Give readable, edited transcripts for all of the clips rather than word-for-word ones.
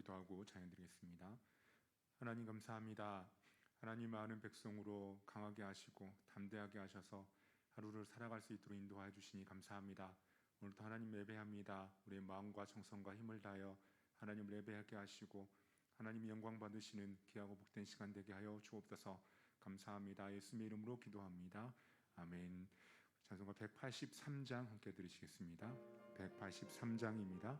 기도하고 찬양드리겠습니다. 하나님 감사합니다. 하나님 많은 백성으로 강하게 하시고 담대하게 하셔서 하루를 살아갈 수 있도록 인도하여 주시니 감사합니다. 오늘도 하나님 예배합니다. 우리의 마음과 정성과 힘을 다하여 하나님을 예배하게 하시고 하나님 영광 받으시는 귀하고 복된 시간 되게 하여 주옵소서. 감사합니다. 예수님의 이름으로 기도합니다. 아멘. 찬송가 183장 함께 들으시겠습니다. 183장입니다.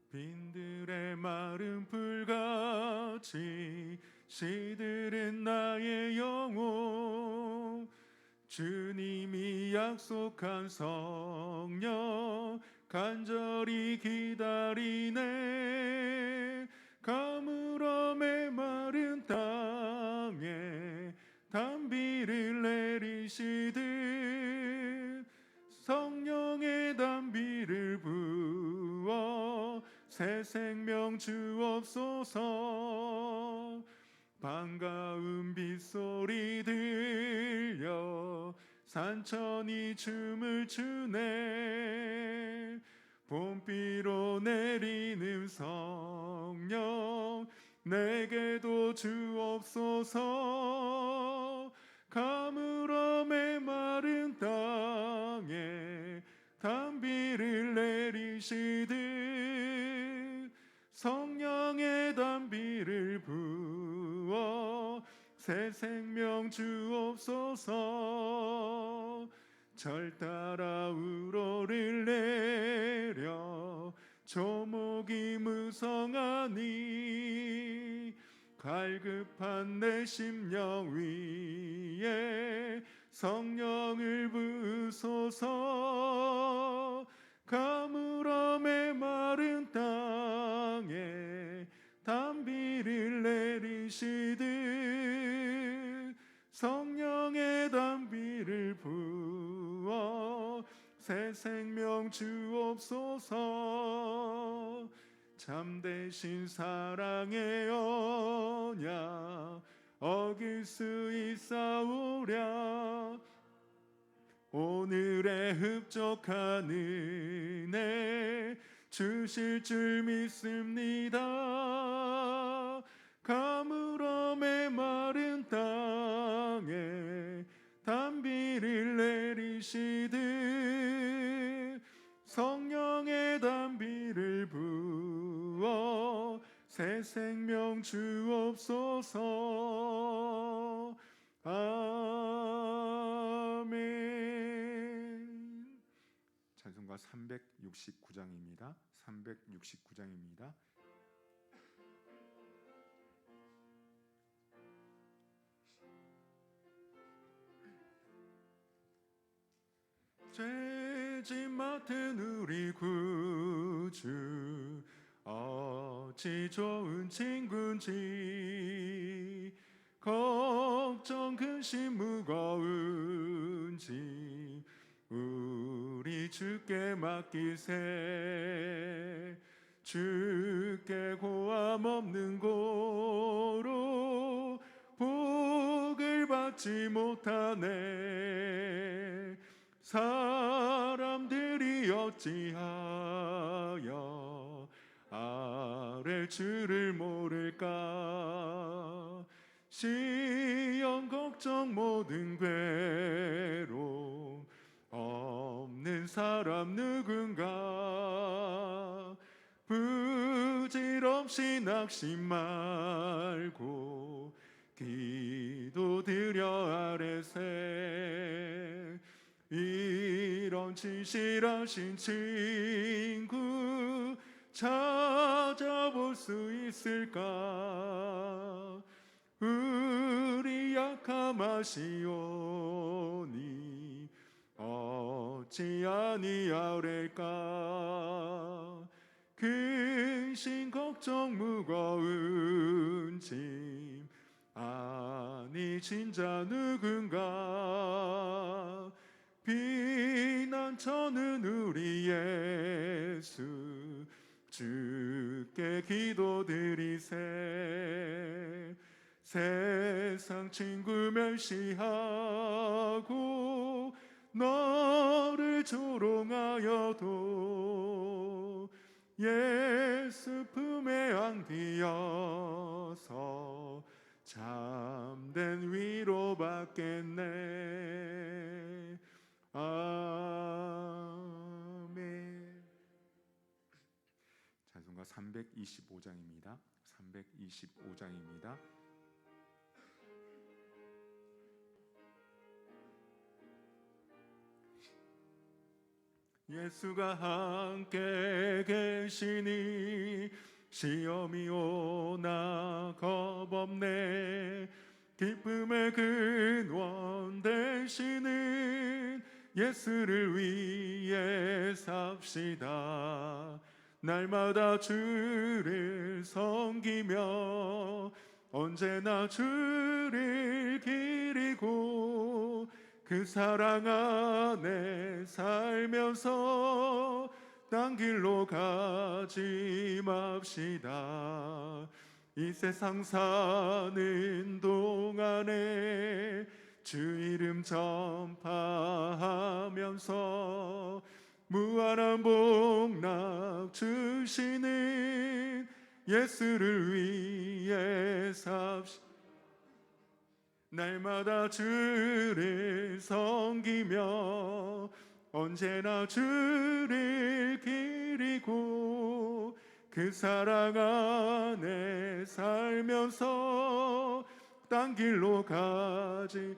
빈들의 마른 풀같이 시들은 나의 영혼, 주님이 약속한 성령 간절히 기다리네. 가물어 메마른 땅에 단비를 내리시듯 성령의 단비를 부어 새 생명 주옵소서. 반가운 빗소리 들려 산천이 춤을 추네. 봄비로 내리는 성령 내게도 주옵소서. 가물어 메마른 땅에 단비를 내리시듯 성령의 단비를 부어 새 생명 주옵소서. 절 따라 우로를 내려 조목이 무성하니 갈급한 내 심령 위에 성령을 부소서. 가물어 메마른 땅에 단비를 내리시듯 성령의 단비를 부어 새 생명 주옵소서. 참되신 사랑의 언약 어길 수 있사오랴. 오늘의 흡족한 은혜 주실 줄 믿습니다. 가물어 메마른 땅에 단비를 내리시듯 성령의 단비를 부어 새 생명 주옵소서. 아멘. 찬송가 369장입니다. 369장입니다. 죄짐 맡은 우리 구주 어찌 좋은 친구인지, 걱정 근심 무거운 짐 우리 주께 맡기세. 주께 고함 없는 고로 복을 받지 못하네. 사람들이 어찌하여 아랠 줄을 모를까. 시험 걱정 모든 괴로움 없는 사람 누군가. 부질없이 낙심 말고 기도드려 아뢰세. 이런 진실하신 친구 찾아볼 수 있을까. 우리 약함 아시오니 어찌 아니하랴까. 근심 걱정 무거운 짐 아니 진짜 누군가. 비난처는 우리 예수 주께 기도드리세. 세상 친구 멸시하고 너를 조롱하여도 예수 품에 안기어서 참된 위로받겠네. 아멘. 찬송가 325장입니다. 325장입니다. 예수가 함께 계시니 시험이 오나 겁없네. 기쁨의 근원 되시는 예수를 위해 삽시다. 날마다 주를 섬기며 언제나 주를 기리고 그 사랑 안에 살면서 딴 길로 가지 맙시다. 이 세상 사는 동안에 주 이름 전파하면서 무한한 복락 주시는 예수를 위해 삽시다. 날마다 주를 섬기며 언제나 주를 기리고 그 사랑 안에 살면서 딴 길로 가지.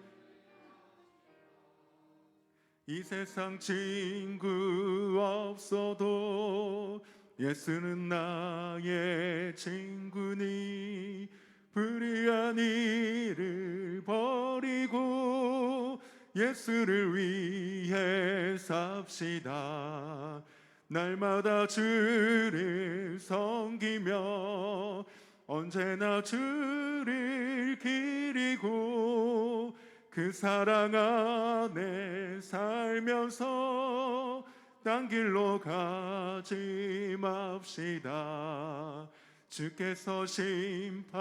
이 세상 친구 없어도 예수는 나의 친구니 불의한 일을 버리고 예수를 위해 삽시다. 날마다 주를 섬기며 언제나 주를 기리고 그 사랑 안에 살면서 딴 길로 가지 맙시다. 주께서 심판하실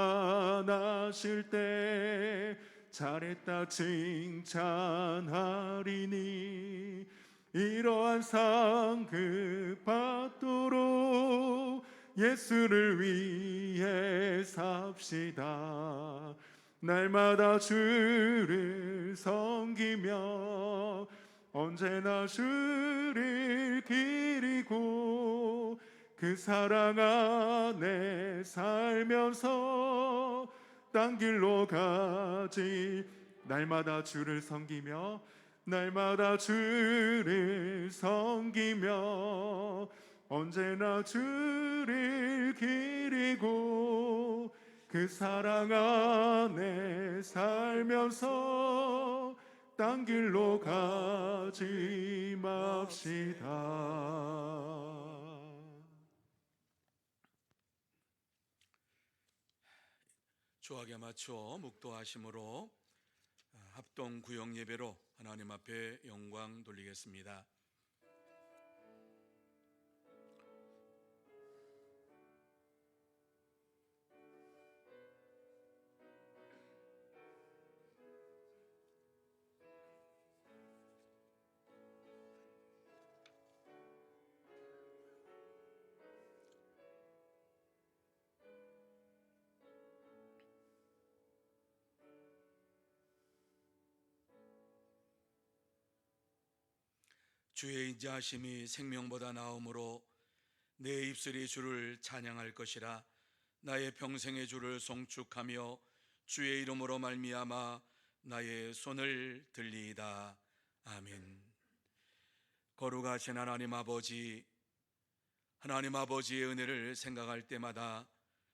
때 잘했다 칭찬하리니 이러한 상급 받도록 예수를 위해 삽시다. 날마다 주를 섬기며 언제나 주를 기리고 그 사랑 안에 살면서 딴 길로 가지. 날마다 주를 섬기며 날마다 주를 섬기며 언제나 주를 기리고 그 사랑 안에 살면서 딴 길로 가지 맙시다. 주악에 맞춰 묵도하심으로 합동 구역 예배로 하나님 앞에 영광 돌리겠습니다. 주의 인자하심이 생명보다 나음으로 내 입술이 주를 찬양할 것이라. 나의 평생의 주를 송축하며 주의 이름으로 말미암아 나의 손을 들리이다. 아멘. 거룩하신 하나님 아버지, 하나님 아버지의 은혜를 생각할 때마다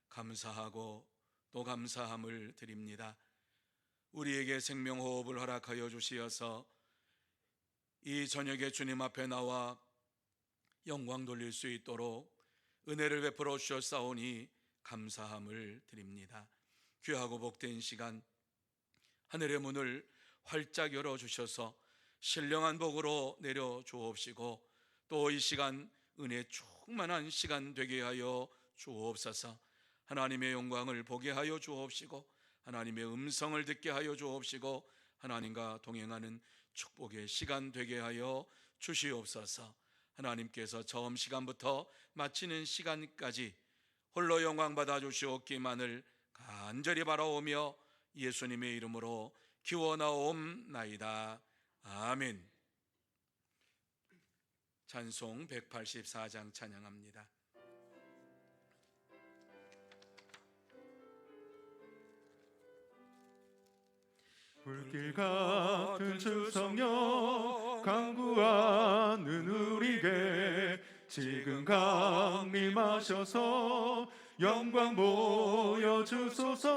감사하고 또 감사함을 드립니다. 우리에게 생명호흡을 허락하여 주시어서 이 저녁에 주님 앞에 나와 영광 돌릴 수 있도록 은혜를 베풀어 주셨사오니 감사함을 드립니다. 귀하고 복된 시간, 하늘의 문을 활짝 열어주셔서 신령한 복으로 내려 주옵시고 또 이 시간 은혜 충만한 시간 되게 하여 주옵소서. 하나님의 영광을 보게 하여 주옵시고 하나님의 음성을 듣게 하여 주옵시고 하나님과 동행하는 축복의 시간 되게 하여 주시옵소서. 하나님께서 처음 시간부터 마치는 시간까지 홀로 영광 받아 주시옵기만을 간절히 바라오며 예수님의 이름으로 기원하옵나이다. 아멘. 찬송 184장 찬양합니다. 불길 같은 주 성령 간구하는 우리에게 지금 강림하셔서 영광 보여주소서.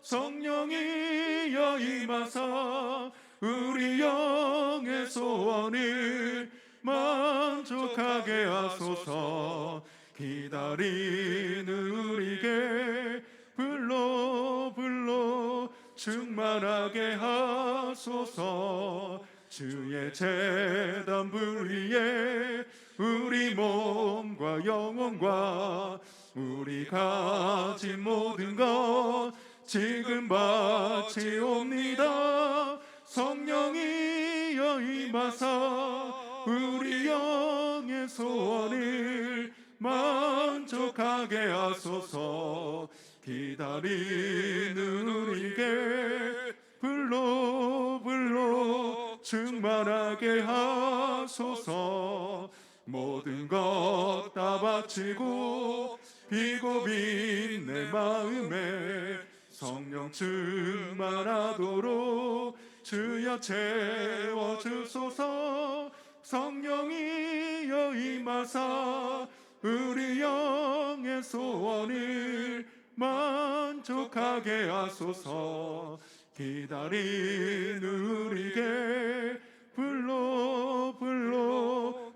성령이여 임하사 우리 영의 소원을 만족하게 하소서. 기다리는 우리에게 불러 충만하게 하소서. 주의 제단 불 위에 우리 몸과 영혼과 우리 가진 모든 것 지금 바치옵니다. 성령이여 임하사 우리 영의 소원을 만족하게 하소서. 기다리는 우리에게 불러 충만하게 하소서. 모든 것 다 바치고 비고빈 내 마음에 성령 충만하도록 주여 채워주소서. 성령이여 임하사 우리 영의 소원을 만족하게 하소서. 기다리는 우리에게 불러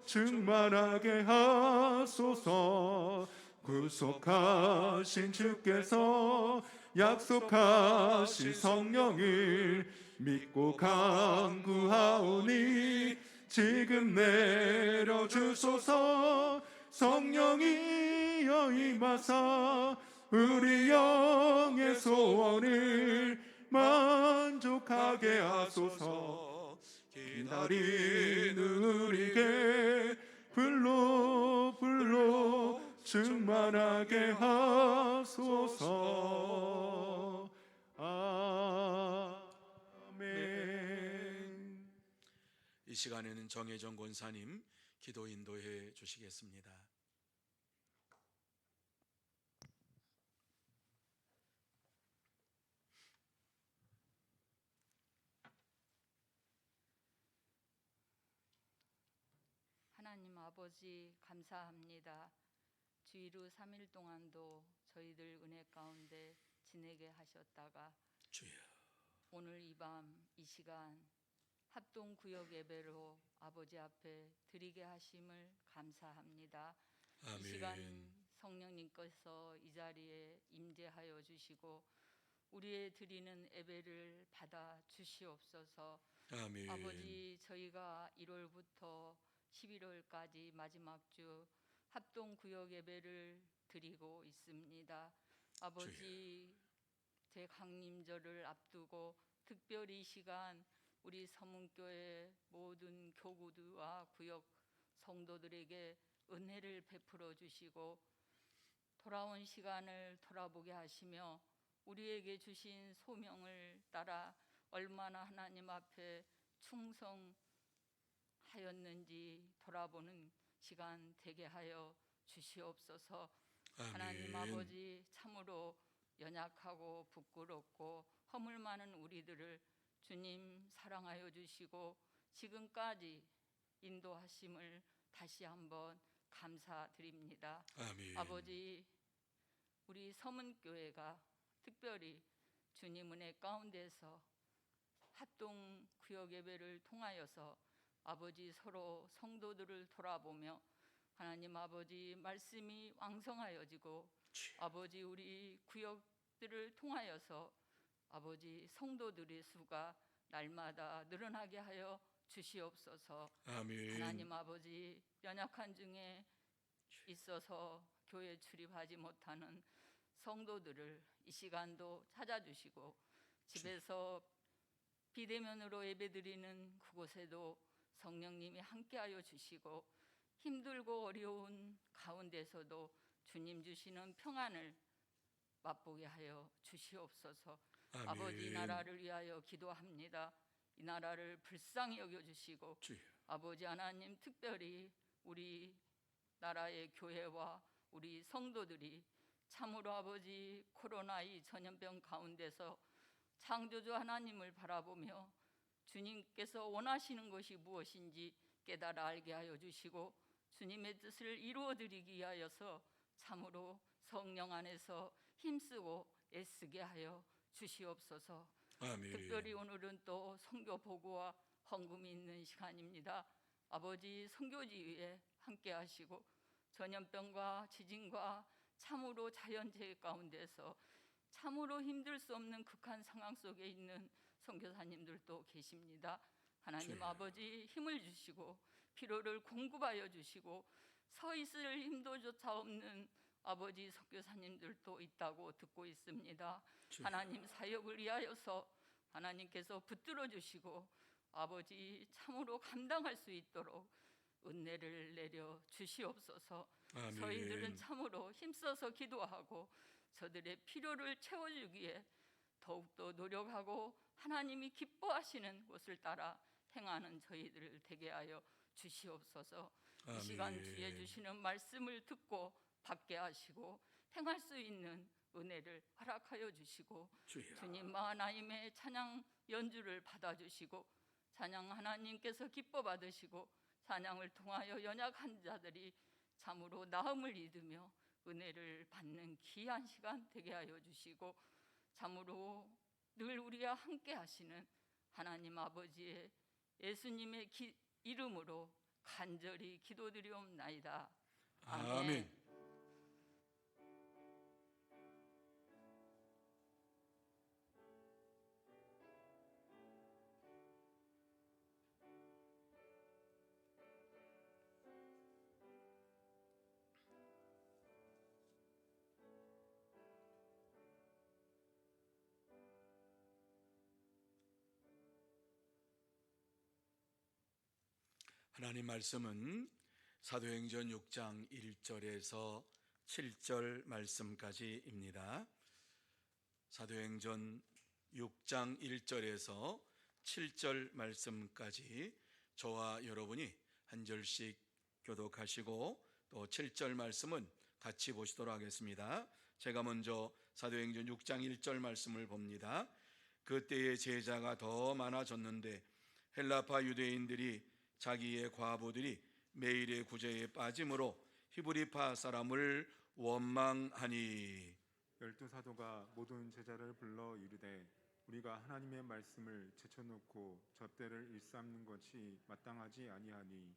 충만하게 하소서. 구속하신 주께서 약속하신 성령을 믿고 간구하오니 지금 내려주소서. 성령이여 임하사 우리 영의 소원을 만족하게 하소서. 기다리는 우리에게 불러 충만하게 하소서. 아멘. 이 시간에는 정혜정 권사님 기도 인도해 주시겠습니다. 하나님 아버지 감사합니다. 주일후 3일 동안도 저희들 은혜 가운데 지내게 하셨다가 주여 오늘 이 밤 이 시간 합동구역 예배로 아버지 앞에 드리게 하심을 감사합니다. 아멘. 이 시간 성령님께서 이 자리에 임재하여 주시고 우리의 드리는 예배를 받아 주시옵소서. 아멘. 아버지 저희가 1월부터 11월까지 마지막 주 합동구역 예배를 드리고 있습니다. 아버지 대강림절을 앞두고 특별히 이 시간 우리 서문교회 모든 교구들과 구역 성도들에게 은혜를 베풀어 주시고 돌아온 시간을 돌아보게 하시며 우리에게 주신 소명을 따라 얼마나 하나님 앞에 충성하였는지 돌아보는 시간 되게 하여 주시옵소서. 아멘. 하나님 아버지 참으로 연약하고 부끄럽고 허물 많은 우리들을 주님 사랑하여 주시고 지금까지 인도하심을 다시 한번 감사드립니다. 아멘. 아버지 우리 서문교회가 특별히 주님 은혜 가운데서 합동구역 예배를 통하여서 아버지 서로 성도들을 돌아보며 하나님 아버지 말씀이 왕성하여지고 아버지 우리 구역들을 통하여서 아버지 성도들의 수가 날마다 늘어나게 하여 주시옵소서. 아멘. 하나님 아버지 연약한 중에 있어서 교회 출입하지 못하는 성도들을 이 시간도 찾아주시고 집에서 비대면으로 예배드리는 그곳에도 성령님이 함께하여 주시고 힘들고 어려운 가운데서도 주님 주시는 평안을 맛보게 하여 주시옵소서. 아버지, 이 아멘. 나라를 위하여 기도합니다. 이 나라를 불쌍히 여겨주시고 주여. 아버지 하나님, 특별히 우리 나라의 교회와 우리 성도들이 참으로 아버지 코로나 이 전염병 가운데서 창조주 하나님을 바라보며 주님께서 원하시는 것이 무엇인지 깨달아 알게 하여 주시고 주님의 뜻을 이루어드리기 위하여서 참으로 성령 안에서 힘쓰고 애쓰게 하여 주시옵소서. 아멘. 특별히 오늘은 또 선교 보고와 헌금이 있는 시간입니다. 아버지, 선교지 위에 함께 하시고 전염병과 지진과 참으로 자연재해 가운데서 참으로 힘들 수 없는 극한 상황 속에 있는 선교사님들도 계십니다. 하나님 주여. 아버지, 힘을 주시고 피로를 공급하여 주시고 서 있을 힘도조차 없는 아버지 선교사님들도 있다고 듣고 있습니다. 주여. 하나님 사역을 위하여서 하나님께서 붙들어 주시고 아버지 참으로 감당할 수 있도록 은혜를 내려 주시옵소서. 아멘. 저희들은 참으로 힘써서 기도하고 저들의 필요를 채워주기에 더욱더 노력하고 하나님이 기뻐하시는 것을 따라 행하는 저희들을 되게 하여 주시옵소서. 이 시간 아멘. 주에 주시는 말씀을 듣고 받게 하시고 행할 수 있는 은혜를 허락하여 주시고 주여. 주님 하나님의 찬양 연주를 받아주시고 찬양 하나님께서 기뻐 받으시고 찬양을 통하여 연약한 자들이 참으로 나음을 잊으며 은혜를 받는 귀한 시간 되게 하여 주시고 참으로 늘 우리와 함께 하시는 하나님 아버지의 예수님의 이름으로 간절히 기도드리옵나이다. 아멘. 하나님 말씀은 사도행전 6장 1절에서 7절 말씀까지입니다. 사도행전 6장 1절에서 7절 말씀까지 저와 여러분이 한 절씩 교독하시고 또 7절 말씀은 같이 보시도록 하겠습니다. 제가 먼저 사도행전 6장 1절 말씀을 봅니다. 그때의 제자가 더 많아졌는데 헬라파 유대인들이 자기의 과부들이 매일의 구제에 빠짐으로 히브리파 사람을 원망하니. 12사도가 모든 제자를 불러 이르되 우리가 하나님의 말씀을 제쳐놓고 접대를 일삼는 것이 마땅하지 아니하니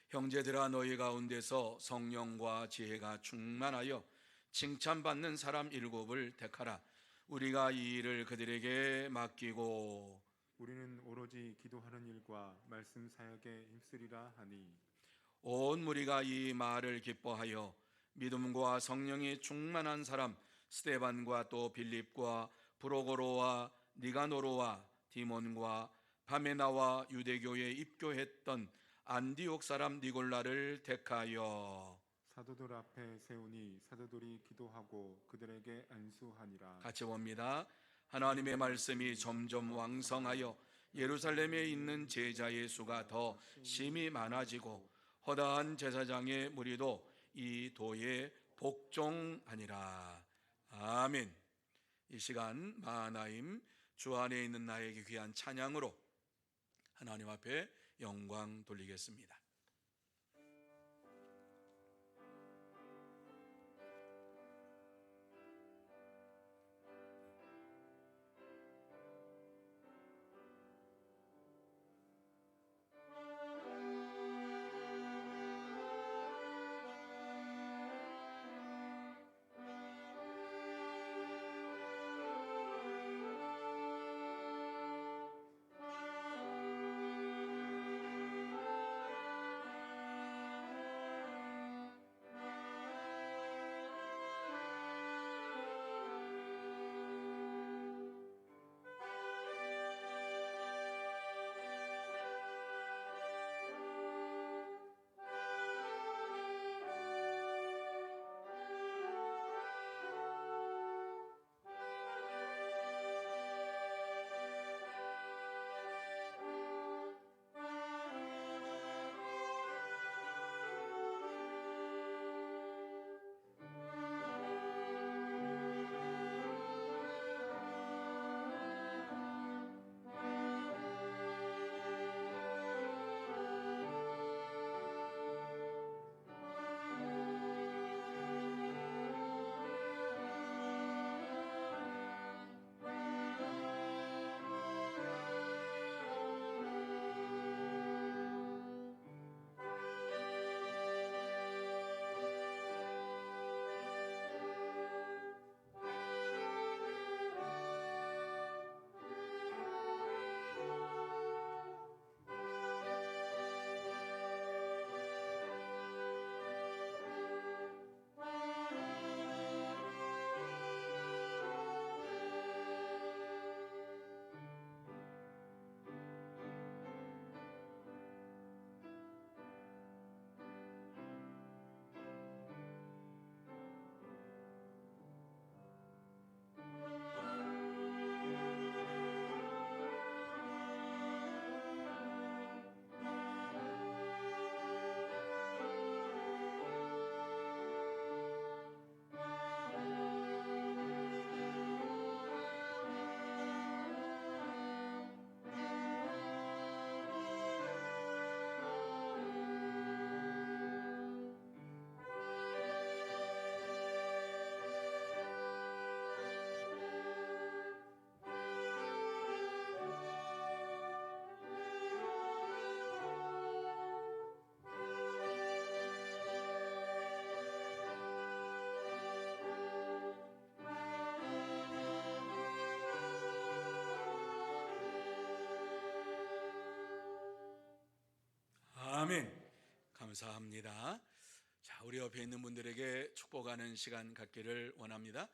형제들아, 너희 가운데서 성령과 지혜가 충만하여 칭찬받는 사람 7을 택하라. 우리가 이 일을 그들에게 맡기고 우리는 오로지 기도하는 일과 말씀 사역에 힘쓰리라 하니 온 무리가 이 말을 기뻐하여 믿음과 성령이 충만한 사람 스데반과 또 빌립과 브로고로와 니가노로와 디몬과 바메나와 유대교에 입교했던 안디옥 사람 니골라를 택하여. 사도들 앞에 세우니 사도들이 기도하고 그들에게 안수하니라. 같이 봅니다. 하나님의 말씀이 점점 왕성하여 예루살렘에 있는 제자의 수가 더 심히 많아지고 허다한 제사장의 무리도 이 도에 복종하니라. 아멘. 이 시간 마하나임 주 안에 있는 나에게 귀한 찬양으로 하나님 앞에 영광 돌리겠습니다. 아멘. 감사합니다. 자, 우리 옆에 있는 분들에게 축복하는 시간 갖기를 원합니다.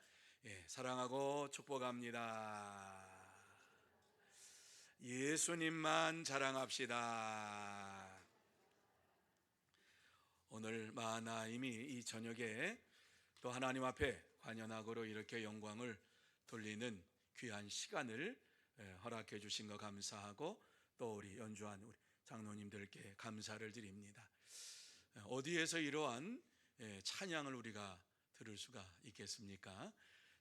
예, 사랑하고 축복합니다. 예수님만 자랑합시다. 오늘 마하나임이 이 저녁에 또 하나님 앞에 관현악으로 이렇게 영광을 돌리는 귀한 시간을 허락해 주신 거 감사하고, 또 우리 연주한 우리 장로님들께 감사를 드립니다. 어디에서 이러한 찬양을 우리가 들을 수가 있겠습니까?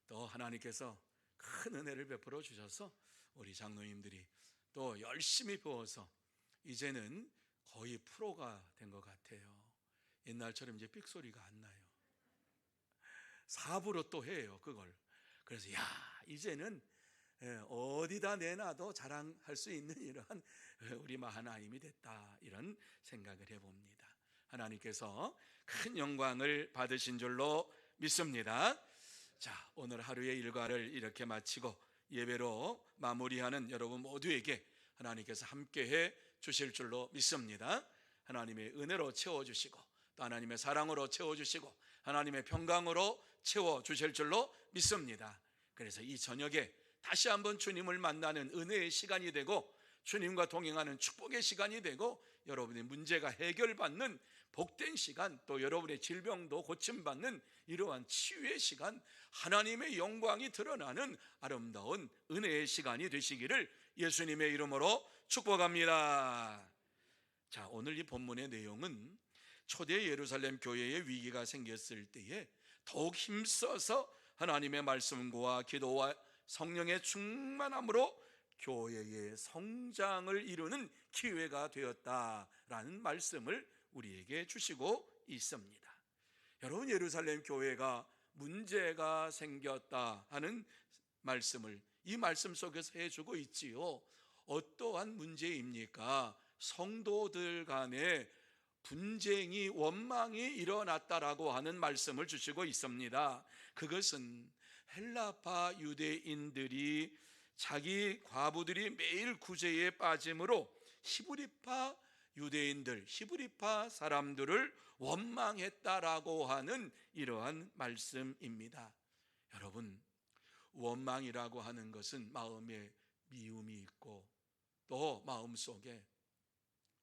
또 하나님께서 큰 은혜를 베풀어 주셔서 우리 장로님들이 또 열심히 배워서 이제는 거의 프로가 된 것 같아요. 옛날처럼 이제 삑소리가 안 나요. 4부로 또 해요, 그걸. 그래서 이제는 어디다 내놔도 자랑할 수 있는 이러한 우리 마하나임이 됐다, 이런 생각을 해봅니다. 하나님께서 큰 영광을 받으신 줄로 믿습니다. 자, 오늘 하루의 일과를 이렇게 마치고 예배로 마무리하는 여러분 모두에게 하나님께서 함께해 주실 줄로 믿습니다. 하나님의 은혜로 채워주시고, 또 하나님의 사랑으로 채워주시고, 하나님의 평강으로 채워주실 줄로 믿습니다. 그래서 이 저녁에 다시 한번 주님을 만나는 은혜의 시간이 되고, 주님과 동행하는 축복의 시간이 되고, 여러분의 문제가 해결받는 복된 시간, 또 여러분의 질병도 고침받는 이러한 치유의 시간, 하나님의 영광이 드러나는 아름다운 은혜의 시간이 되시기를 예수님의 이름으로 축복합니다. 자, 오늘 이 본문의 내용은 초대 예루살렘 교회에 위기가 생겼을 때에 더욱 힘써서 하나님의 말씀과 기도와 성령의 충만함으로 교회의 성장을 이루는 기회가 되었다라는 말씀을 우리에게 주시고 있습니다. 여러분, 예루살렘 교회가 문제가 생겼다 하는 말씀을 이 말씀 속에서 해주고 있지요. 어떠한 문제입니까? 성도들 간에 분쟁이, 원망이 일어났다라고 하는 말씀을 주시고 있습니다. 그것은 헬라파 유대인들이 자기 과부들이 매일 구제에 빠짐으로 히브리파 유대인들, 히브리파 사람들을 원망했다라고 하는 이러한 말씀입니다. 여러분, 원망이라고 하는 것은 마음에 미움이 있고, 또 마음속에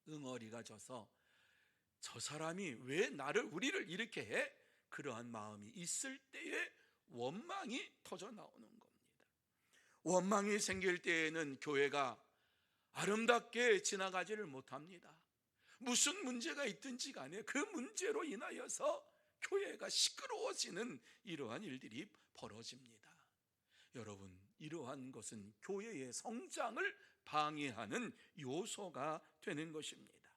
응어리가 져서 저 사람이 왜 우리를 이렇게 해? 그러한 마음이 있을 때에 원망이 터져 나오는 겁니다. 원망이 생길 때에는 교회가 아름답게 지나가지를 못합니다. 무슨 문제가 있든지 간에 그 문제로 인하여서 교회가 시끄러워지는 이러한 일들이 벌어집니다. 여러분, 이러한 것은 교회의 성장을 방해하는 요소가 되는 것입니다.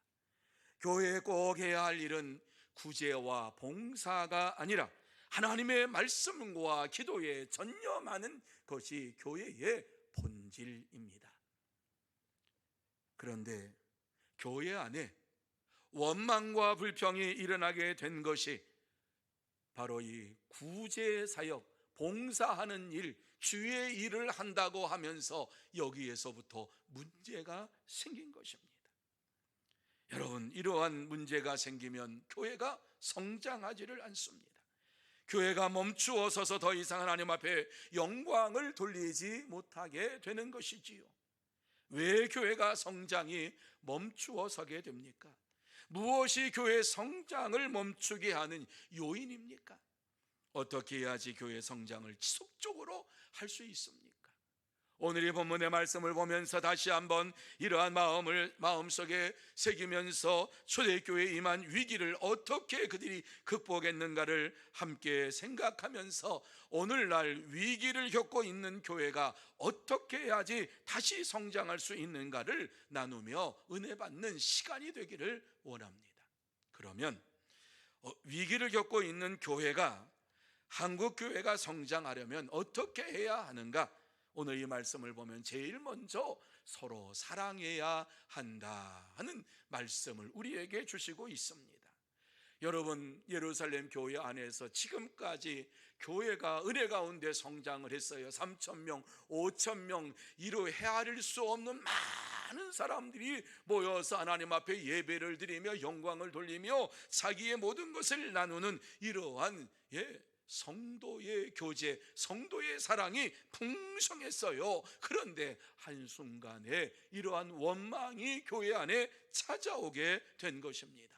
교회에 꼭 해야 할 일은 구제와 봉사가 아니라 하나님의 말씀과 기도에 전념하는 것이 교회의 본질입니다. 그런데 교회 안에 원망과 불평이 일어나게 된 것이 바로 이 구제 사역, 봉사하는 일, 주의 일을 한다고 하면서 여기에서부터 문제가 생긴 것입니다. 여러분, 이러한 문제가 생기면 교회가 성장하지를 않습니다. 교회가 멈추어 서서 더 이상 하나님 앞에 영광을 돌리지 못하게 되는 것이지요. 왜 교회가 성장이 멈추어 서게 됩니까? 무엇이 교회 성장을 멈추게 하는 요인입니까? 어떻게 해야지 교회 성장을 지속적으로 할 수 있습니까? 오늘 이 본문의 말씀을 보면서 다시 한번 이러한 마음을 마음속에 새기면서 초대교회에 임한 위기를 어떻게 그들이 극복했는가를 함께 생각하면서 오늘날 위기를 겪고 있는 교회가 어떻게 해야지 다시 성장할 수 있는가를 나누며 은혜 받는 시간이 되기를 원합니다. 그러면 위기를 겪고 있는 교회가, 한국 교회가 성장하려면 어떻게 해야 하는가? 오늘 이 말씀을 보면 제일 먼저 서로 사랑해야 한다 하는 말씀을 우리에게 주시고 있습니다. 여러분, 예루살렘 교회 안에서 지금까지 교회가 은혜 가운데 성장을 했어요. 3,000명, 5,000명, 이루 헤아릴 수 없는 많은 사람들이 모여서 하나님 앞에 예배를 드리며 영광을 돌리며 자기의 모든 것을 나누는 이러한 성도의 교제, 성도의 사랑이 풍성했어요. 그런데 한순간에 이러한 원망이 교회 안에 찾아오게 된 것입니다.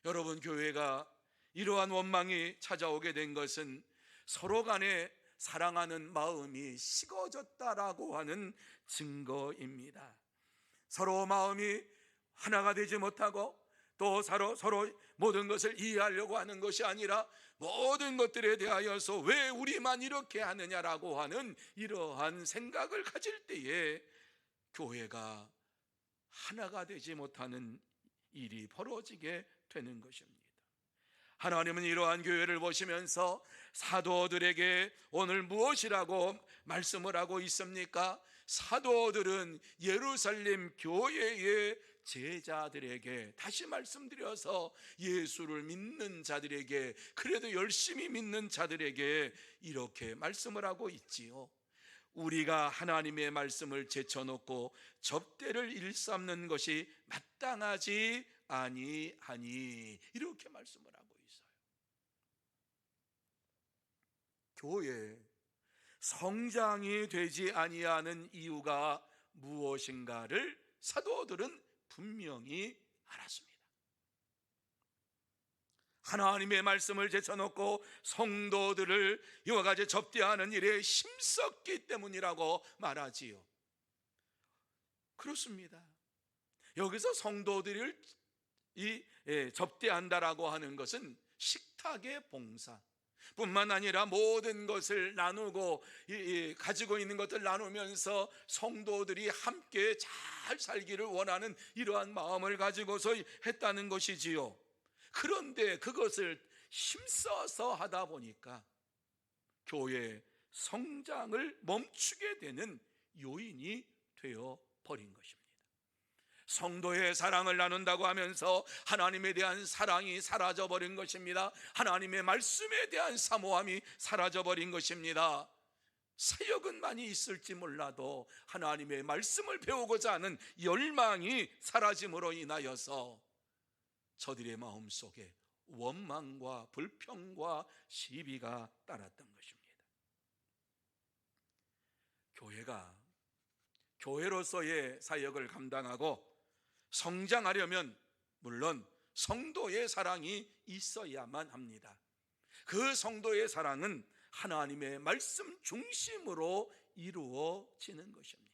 여러분, 교회가 이러한 원망이 찾아오게 된 것은 서로 간에 사랑하는 마음이 식어졌다라고 하는 증거입니다. 서로 마음이 하나가 되지 못하고 또 서로 모든 것을 이해하려고 하는 것이 아니라 모든 것들에 대하여서 왜 우리만 이렇게 하느냐라고 하는 이러한 생각을 가질 때에 교회가 하나가 되지 못하는 일이 벌어지게 되는 것입니다. 하나님은 이러한 교회를 보시면서 사도들에게 오늘 무엇이라고 말씀을 하고 있습니까? 사도들은 예루살렘 교회의 제자들에게, 다시 말씀드려서 예수를 믿는 자들에게, 그래도 열심히 믿는 자들에게 이렇게 말씀을 하고 있지요. 우리가 하나님의 말씀을 제쳐놓고 접대를 일삼는 것이 마땅하지 아니하니, 이렇게 말씀을 하고 있어요. 교회 성장이 되지 아니하는 이유가 무엇인가를 사도들은 분명히 알았습니다. 하나님의 말씀을 제쳐놓고 성도들을 이와 같이 접대하는 일에 힘썼기 때문이라고 말하지요. 그렇습니다. 여기서 성도들을 접대한다라고 하는 것은 식탁의 봉사 뿐만 아니라 모든 것을 나누고 가지고 있는 것들 나누면서 성도들이 함께 잘 살기를 원하는 이러한 마음을 가지고서 했다는 것이지요. 그런데 그것을 힘써서 하다 보니까 교회 성장을 멈추게 되는 요인이 되어 버린 것입니다. 성도의 사랑을 나눈다고 하면서 하나님에 대한 사랑이 사라져버린 것입니다. 하나님의 말씀에 대한 사모함이 사라져버린 것입니다. 사역은 많이 있을지 몰라도 하나님의 말씀을 배우고자 하는 열망이 사라짐으로 인하여서 저들의 마음속에 원망과 불평과 시비가 따랐던 것입니다. 교회가 교회로서의 사역을 감당하고 성장하려면 물론 성도의 사랑이 있어야만 합니다. 그 성도의 사랑은 하나님의 말씀 중심으로 이루어지는 것입니다.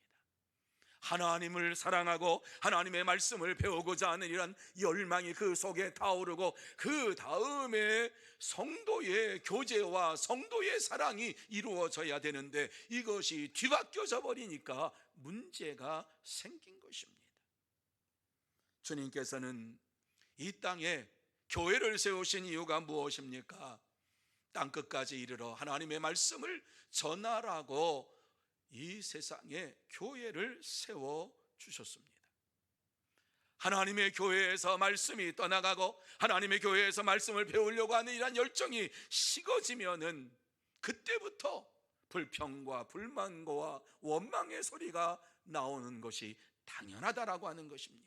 하나님을 사랑하고 하나님의 말씀을 배우고자 하는 이런 열망이 그 속에 타오르고 그 다음에 성도의 교제와 성도의 사랑이 이루어져야 되는데 이것이 뒤바뀌어져 버리니까 문제가 생긴 것입니다. 주님께서는 이 땅에 교회를 세우신 이유가 무엇입니까? 땅끝까지 이르러 하나님의 말씀을 전하라고 이 세상에 교회를 세워주셨습니다. 하나님의 교회에서 말씀이 떠나가고 하나님의 교회에서 말씀을 배우려고 하는 이런 열정이 식어지면은 그때부터 불평과 불만과 원망의 소리가 나오는 것이 당연하다라고 하는 것입니다.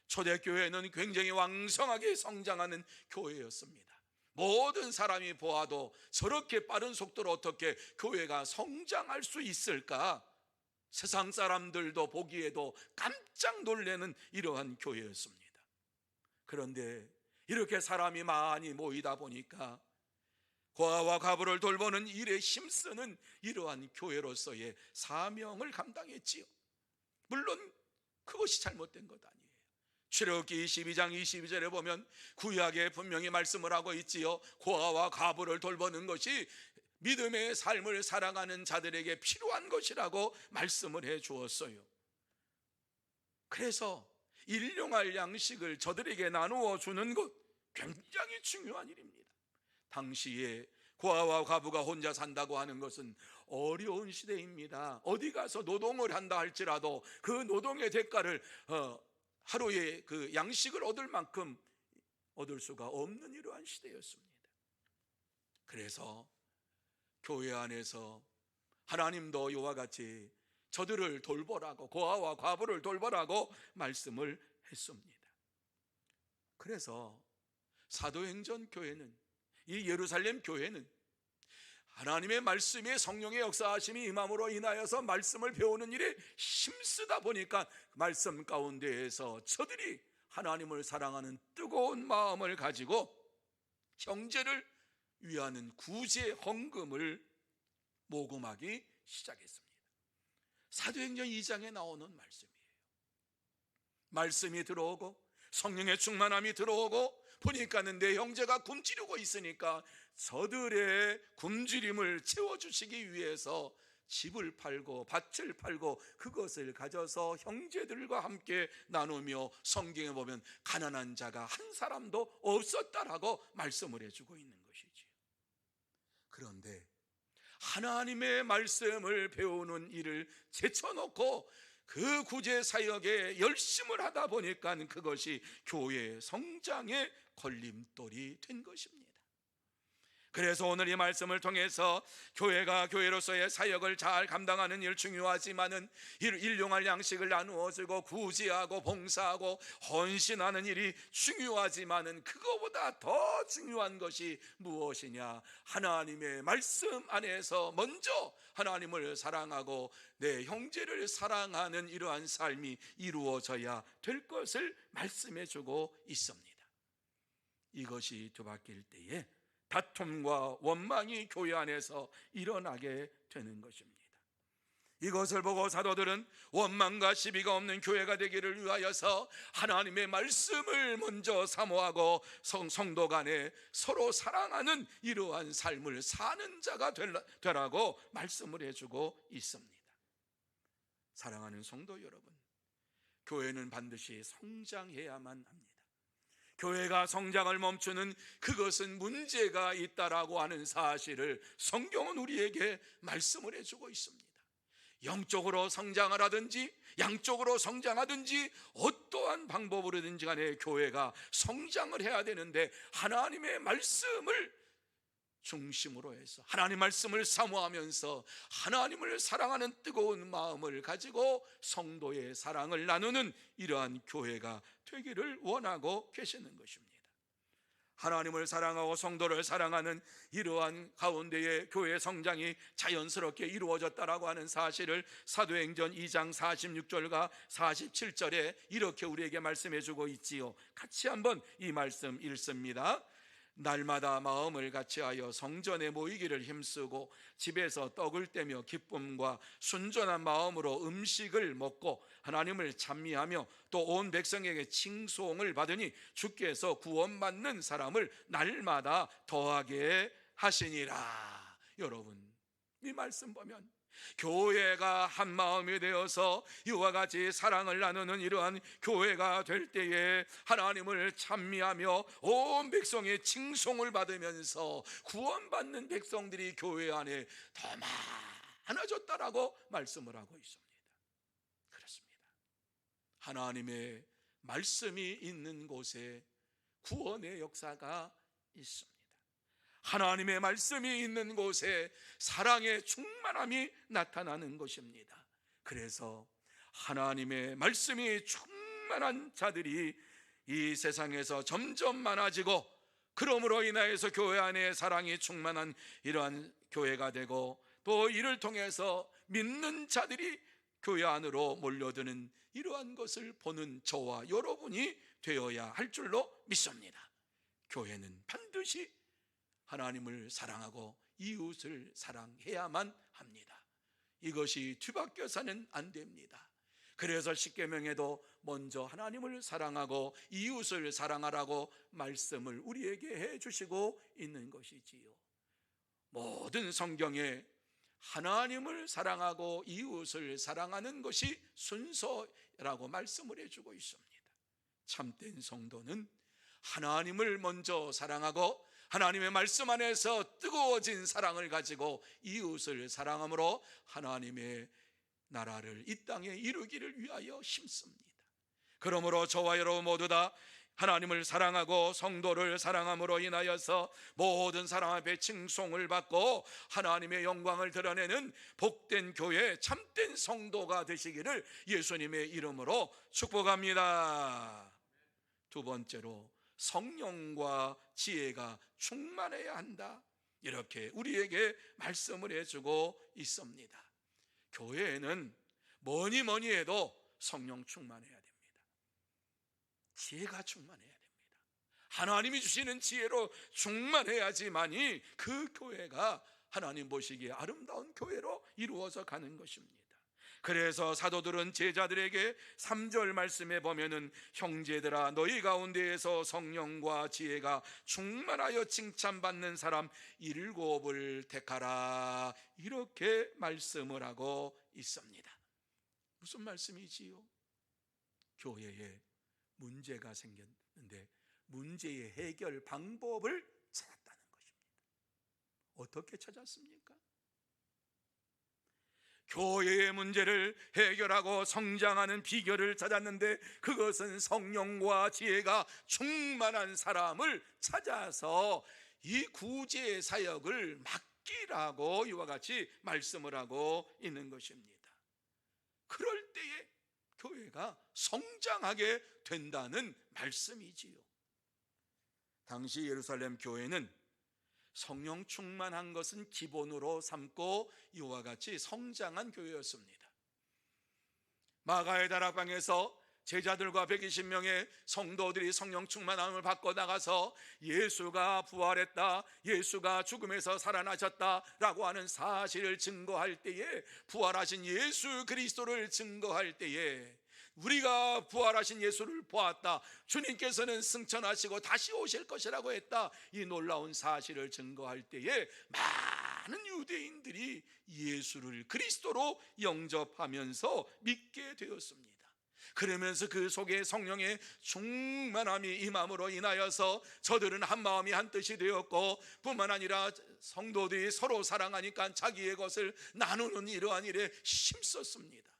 초대교회는 굉장히 왕성하게 성장하는 교회였습니다. 모든 사람이 보아도 저렇게 빠른 속도로 어떻게 교회가 성장할 수 있을까? 세상 사람들도 보기에도 깜짝 놀라는 이러한 교회였습니다. 그런데 이렇게 사람이 많이 모이다 보니까 고아와 과부를 돌보는 일에 힘쓰는 이러한 교회로서의 사명을 감당했지요. 물론 그것이 잘못된 것 아니에요. 출애굽기 22장 22절에 보면 구약에 분명히 말씀을 하고 있지요. 고아와 과부를 돌보는 것이 믿음의 삶을 살아가는 자들에게 필요한 것이라고 말씀을 해 주었어요. 그래서 일용할 양식을 저들에게 나누어 주는 것 굉장히 중요한 일입니다. 당시에 고아와 과부가 혼자 산다고 하는 것은 어려운 시대입니다. 어디 가서 노동을 한다 할지라도 그 노동의 대가를 하루에 그 양식을 얻을 만큼 얻을 수가 없는 이러한 시대였습니다. 그래서 교회 안에서 하나님도 이와 같이 저들을 돌보라고, 고아와 과부를 돌보라고 말씀을 했습니다. 그래서 사도행전 교회는, 이 예루살렘 교회는 하나님의 말씀에 성령의 역사하심이 임함으로 인하여서 말씀을 배우는 일에 힘쓰다 보니까 말씀 가운데에서 저들이 하나님을 사랑하는 뜨거운 마음을 가지고 형제를 위하는 구제 헌금을 모금하기 시작했습니다. 사도행전 2장에 나오는 말씀이에요. 말씀이 들어오고 성령의 충만함이 들어오고 보니까는 내 형제가 굶주리고 있으니까 저들의 굶주림을 채워주시기 위해서 집을 팔고 밭을 팔고 그것을 가져서 형제들과 함께 나누며, 성경에 보면 가난한 자가 한 사람도 없었다라고 말씀을 해주고 있는 것이지요. 그런데 하나님의 말씀을 배우는 일을 제쳐놓고 그 구제 사역에 열심을 하다 보니까 그것이 교회 성장의 걸림돌이 된 것입니다. 그래서 오늘 이 말씀을 통해서 교회가 교회로서의 사역을 잘 감당하는 일 중요하지만은 일용할 양식을 나누어 주고 구제하고 봉사하고 헌신하는 일이 중요하지만은 그거보다 더 중요한 것이 무엇이냐? 하나님의 말씀 안에서 먼저 하나님을 사랑하고 내 형제를 사랑하는 이러한 삶이 이루어져야 될 것을 말씀해 주고 있습니다. 이것이 뒤바뀔 때에 다툼과 원망이 교회 안에서 일어나게 되는 것입니다. 이것을 보고 사도들은 원망과 시비가 없는 교회가 되기를 위하여서 하나님의 말씀을 먼저 사모하고 성도 간에 서로 사랑하는 이러한 삶을 사는 자가 되라고 말씀을 해주고 있습니다. 사랑하는 성도 여러분, 교회는 반드시 성장해야만 합니다. 교회가 성장을 멈추는 그것은 문제가 있다라고 하는 사실을 성경은 우리에게 말씀을 해주고 있습니다. 영적으로 성장을 하든지 양적으로 성장하든지 어떠한 방법으로든지 간에 교회가 성장을 해야 되는데 하나님의 말씀을 중심으로 해서 하나님 말씀을 사모하면서 하나님을 사랑하는 뜨거운 마음을 가지고 성도의 사랑을 나누는 이러한 교회가 되기를 원하고 계시는 것입니다. 하나님을 사랑하고 성도를 사랑하는 이러한 가운데에 교회 성장이 자연스럽게 이루어졌다라고 하는 사실을 사도행전 2장 46절과 47절에 이렇게 우리에게 말씀해 주고 있지요. 같이 한번 이 말씀 읽습니다. 날마다 마음을 같이하여 성전에 모이기를 힘쓰고 집에서 떡을 떼며 기쁨과 순전한 마음으로 음식을 먹고 하나님을 찬미하며 또 온 백성에게 칭송을 받으니 주께서 구원받는 사람을 날마다 더하게 하시니라. 여러분, 이 말씀 보면 교회가 한 마음이 되어서 이와 같이 사랑을 나누는 이러한 교회가 될 때에 하나님을 찬미하며 온 백성의 칭송을 받으면서 구원받는 백성들이 교회 안에 더 많아졌다라고 말씀을 하고 있습니다. 그렇습니다. 하나님의 말씀이 있는 곳에 구원의 역사가 있습니다. 하나님의 말씀이 있는 곳에 사랑의 충만함이 나타나는 것입니다. 그래서 하나님의 말씀이 충만한 자들이 이 세상에서 점점 많아지고, 그러므로 인하여서 교회 안에 사랑이 충만한 이러한 교회가 되고, 또 이를 통해서 믿는 자들이 교회 안으로 몰려드는 이러한 것을 보는 저와 여러분이 되어야 할 줄로 믿습니다. 교회는 반드시 하나님을 사랑하고 이웃을 사랑해야만 합니다. 이것이 뒤바뀌어서는 안 됩니다. 그래서 십계명에도 먼저 하나님을 사랑하고 이웃을 사랑하라고 말씀을 우리에게 해주시고 있는 것이지요. 모든 성경에 하나님을 사랑하고 이웃을 사랑하는 것이 순서라고 말씀을 해주고 있습니다. 참된 성도는 하나님을 먼저 사랑하고 하나님의 말씀 안에서 뜨거워진 사랑을 가지고 이웃을 사랑함으로 하나님의 나라를 이 땅에 이루기를 위하여 힘씁니다. 그러므로 저와 여러분 모두 다 하나님을 사랑하고 성도를 사랑함으로 인하여서 모든 사람 앞에 칭송을 받고 하나님의 영광을 드러내는 복된 교회, 참된 성도가 되시기를 예수님의 이름으로 축복합니다. 두 번째로, 성령과 지혜가 충만해야 한다, 이렇게 우리에게 말씀을 해주고 있습니다. 교회에는 뭐니 해도 성령 충만해야 됩니다. 지혜가 충만해야 됩니다. 하나님이 주시는 지혜로 충만해야지만이 그 교회가 하나님 보시기에 아름다운 교회로 이루어져 가는 것입니다. 그래서 사도들은 제자들에게 3절 말씀에 보면은 형제들아 너희 가운데에서 성령과 지혜가 충만하여 칭찬받는 사람 7을 택하라, 이렇게 말씀을 하고 있습니다. 무슨 말씀이지요? 교회에 문제가 생겼는데 문제의 해결 방법을 찾았다는 것입니다. 어떻게 찾았습니까? 교회의 문제를 해결하고 성장하는 비결을 찾았는데 그것은 성령과 지혜가 충만한 사람을 찾아서 이 구제의 사역을 맡기라고 이와 같이 말씀을 하고 있는 것입니다. 그럴 때에 교회가 성장하게 된다는 말씀이지요. 당시 예루살렘 교회는 성령 충만한 것은 기본으로 삼고 이와 같이 성장한 교회였습니다. 마가의 다락방에서 제자들과 120명의 성도들이 성령 충만함을 받고 나가서 예수가 부활했다, 예수가 죽음에서 살아나셨다라고 하는 사실을 증거할 때에, 부활하신 예수 그리스도를 증거할 때에, 우리가 부활하신 예수를 보았다, 주님께서는 승천하시고 다시 오실 것이라고 했다, 이 놀라운 사실을 증거할 때에 많은 유대인들이 예수를 그리스도로 영접하면서 믿게 되었습니다. 그러면서 그 속에 성령의 충만함이 임함으로 인하여서 저들은 한 마음이 한 뜻이 되었고, 뿐만 아니라 성도들이 서로 사랑하니까 자기의 것을 나누는 이러한 일에 힘썼습니다.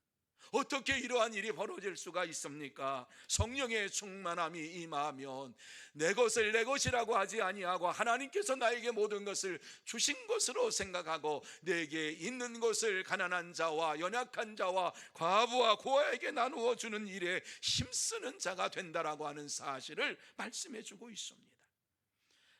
어떻게 이러한 일이 벌어질 수가 있습니까? 성령의 충만함이 임하면 내 것을 내 것이라고 하지 아니하고 하나님께서 나에게 모든 것을 주신 것으로 생각하고 내게 있는 것을 가난한 자와 연약한 자와 과부와 고아에게 나누어 주는 일에 힘쓰는 자가 된다라고 하는 사실을 말씀해 주고 있습니다.